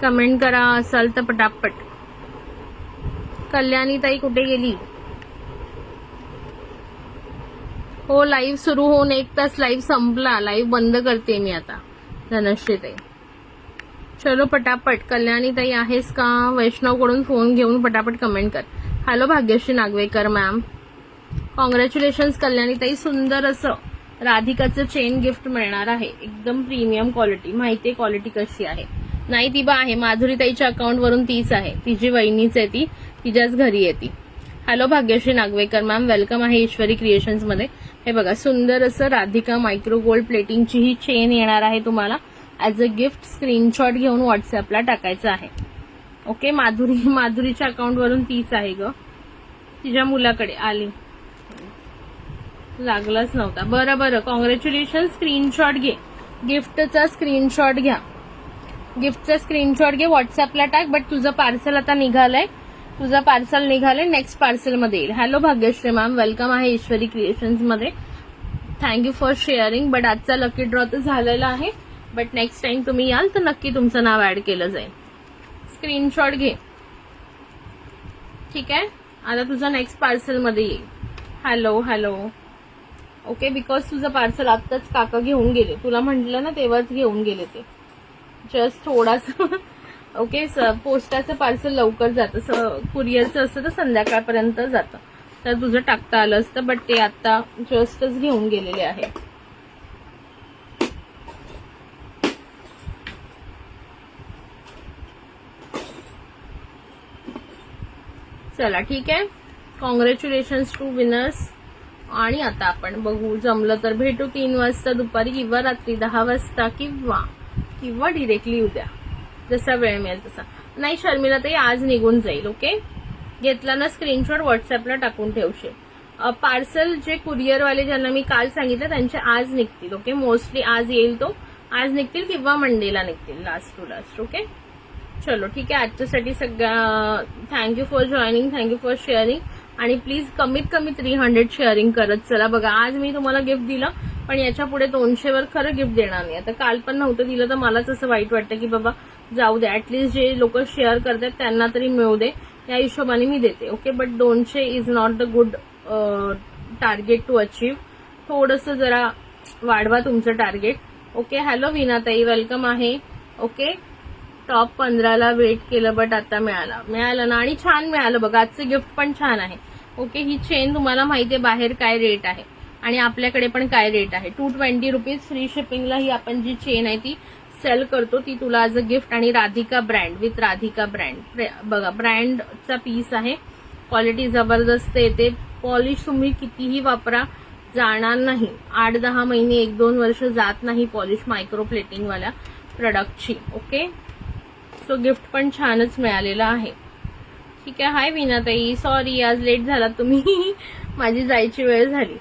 कमेंट करा असाल तर पटापट. कल्याणी ताई कुठे गेली? हो लाईव्ह सुरू होऊन 1 तास लाईव्ह संपला. लाईव्ह बंद करते मी आता. धनश्री ताई चलो पटापट. कल्याणी ताई आहेस का? वैष्णव कडून फोन घेऊन पटापट कमेंट कर. Hello Bhagyashree Nagwekar ma'am, congratulations Kalyani ताई. सुंदर असं राधिकाचं चेन गिफ्ट मिळणार आहे. एकदम प्रीमियम क्वालिटी. माहितीये क्वालिटी कशी आहे. नाही ती बा आहे माधुरी ताईच्या अकाउंट वरून तीच आहे. तिची वहिनीच आहे ती, तिच्याच घरी आहे ती. Hello Bhagyashree Nagwekar ma'am, welcome आहे ईश्वरी क्रिएशन्स मध्ये. हे बघा सुंदर असं राधिका मायक्रो गोल्ड प्लेटिंगची ही चेन येणार आहे तुम्हाला ऍज अ गिफ्ट. स्क्रीनशॉट घेऊन व्हॉट्सअपला टाकायचं आहे. ओके माधुरीच्या अकाउंट वरून तीच आहे ग. तिच्या मुलाकडे आली, लागलाच नव्हता. बरं कॉंग्रॅच्युलेशन. स्क्रीनशॉट घे, गिफ्टचा स्क्रीनशॉट घ्या. गिफ्टचा स्क्रीनशॉट घे, व्हॉट्सअपला टाक. बट तुझं पार्सल आता निघालंय, तुझं पार्सल निघालंय, नेक्स्ट पार्सल मध्ये येईल. हॅलो भाग्यश्री मॅम, वेलकम आहे ईश्वरी क्रिएशन्स मध्ये. Thank you for sharing. बट आजचा लकी ड्रॉ तर झालेला आहे, बट नेक्स्ट टाइम तुम्ही याल तर नक्की तुमचं नाव ऍड केलं जाईल. स्क्रीनशॉट घे. ठीक आहे, आता तुझं नेक्स्ट पार्सल मध्ये येईल. हॅलो ओके, बिकॉज तुझं पार्सल आत्ताच काका घेऊन गेले. तुला म्हटलं ना तेव्हाच घेऊन गेले ते. जस्ट थोडासा ओके. पोस्टाचं पार्सल लवकर जातं, कुरिअरचं असतं तर संध्याकाळपर्यंत जातं, तर तुझं टाकता आलं असतं. बट ते आता जस्टच घेऊन गेलेले आहे. चला ठीक आहे, कॉंग्रॅच्युलेशन्स टू विनर्स. आणि आता आपण बघू, जमलं तर भेटू 3 वाजता दुपारी किंवा रात्री 10 वाजता किंवा डिरेक्टली उद्या, जसा वेळ मिळेल तसा. नाही शर्मिला ताई आज निघून जाईल. ओके, घेतला ना स्क्रीनशॉट व्हॉट्सअपला टाकून ठेवशील. पार्सल जे कुरिअरवाले ज्यांना मी काल सांगितलं त्यांचे आज निघतील. ओके, मोस्टली आज येईल, तो आज निघतील किंवा मंडेला निघतील लास्ट टू लास्ट. ओके चलो ठीक आहे. आजच्यासाठी सगळ्या thank you for joining, thank you for sharing. आणि प्लीज कमीत कमी 300 शेअरिंग करत चला. बघा आज मी तुम्हाला गिफ्ट दिलं, पण याच्या पुढे 200 वर खरं गिफ्ट देणार नाही. आता काल पण नव्हतं दिलं तर मलाच असं वाईट वाटतं की बाबा जाऊ दे, ऍटलीस्ट जे लोक शेअर करतात त्यांना तरी मिळू दे, या हिशोबाने मी देते. Okay, but 200 is not the good target to achieve. थोडंसं जरा वाढवा तुमचं टार्गेट. ओके, हॅलो वीणाताई, वेलकम आहे. ओके, टॉप 15ला वेट केलं बट आता मिळालं ना, आणि छान मिळालं बघा. आजचं गिफ्ट पण छान आहे. ओके, ही चेन तुम्हाला माहितीये बाहेर काय रेट आहे. आणि आपल्याकडे पण काय रेट आहे 220 रुपीज फ्री शिपिंगला ही आपण जी चेन आहे ती सेल करतो, ती तुला ॲज अ गिफ्ट. आणि Radhika brand with Radhika brand बघा, ब्रँडचा पीस आहे. क्वालिटी जबरदस्त येते. पॉलिश तुम्ही कितीही वापरा जाणार नाही. 8-10 महिने 1-2 वर्ष जात नाही पॉलिश मायक्रो प्लेटिंगवाल्या प्रोडक्टची. ओके, सो गिफ्ट पण छानच मिळालेलं आहे. ठीक आहे. हाय वीणाताई, सॉरी आज लेट झाला तुम्ही. माझी जायची वेळ झाली.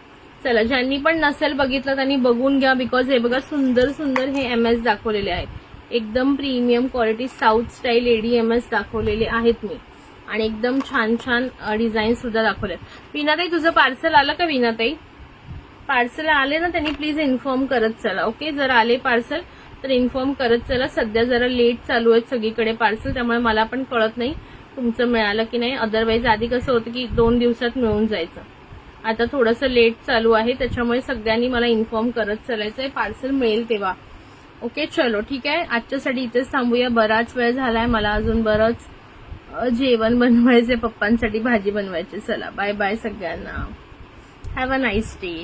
चला, ज्यांनी पण नसेल बघितलं त्यांनी बघून घ्या. बिकॉज हे बघा सुंदर सुंदर हे MS दाखवलेले आहेत. एकदम premium quality south style ADMS दाखवलेले आहेत मी. आणि एकदम छान छान डिझाईन सुद्धा दाखवले. वीणाताई तुझं पार्सल आलं का वीणाताई? पार्सल आले ना त्यांनी प्लीज इन्फॉर्म करत चला. ओके, जर आले पार्सल तर इन्फॉर्म करत चला. सध्या जरा लेट चालू आहेत सगळीकडे पार्सल, त्यामुळे मला पण कळत नाही तुमचं मिळालं की नाही. अदरवाईज आधी कसं होतं की 2 दिवसात मिळून जायचं. आता थोडंसं लेट चालू आहे, त्याच्यामुळे सगळ्यांनी मला इन्फॉर्म करत चालायचं आहे पार्सल मिळेल तेव्हा. ओके, चलो ठीक आहे. आजच्यासाठी इथेच थांबूया. बराच वेळ झालाय, मला अजून बरंच जेवण बनवायचे, पप्पांसाठी भाजी बनवायची. चला, बाय बाय सगळ्यांना. Have a nice day.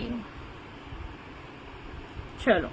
चलो.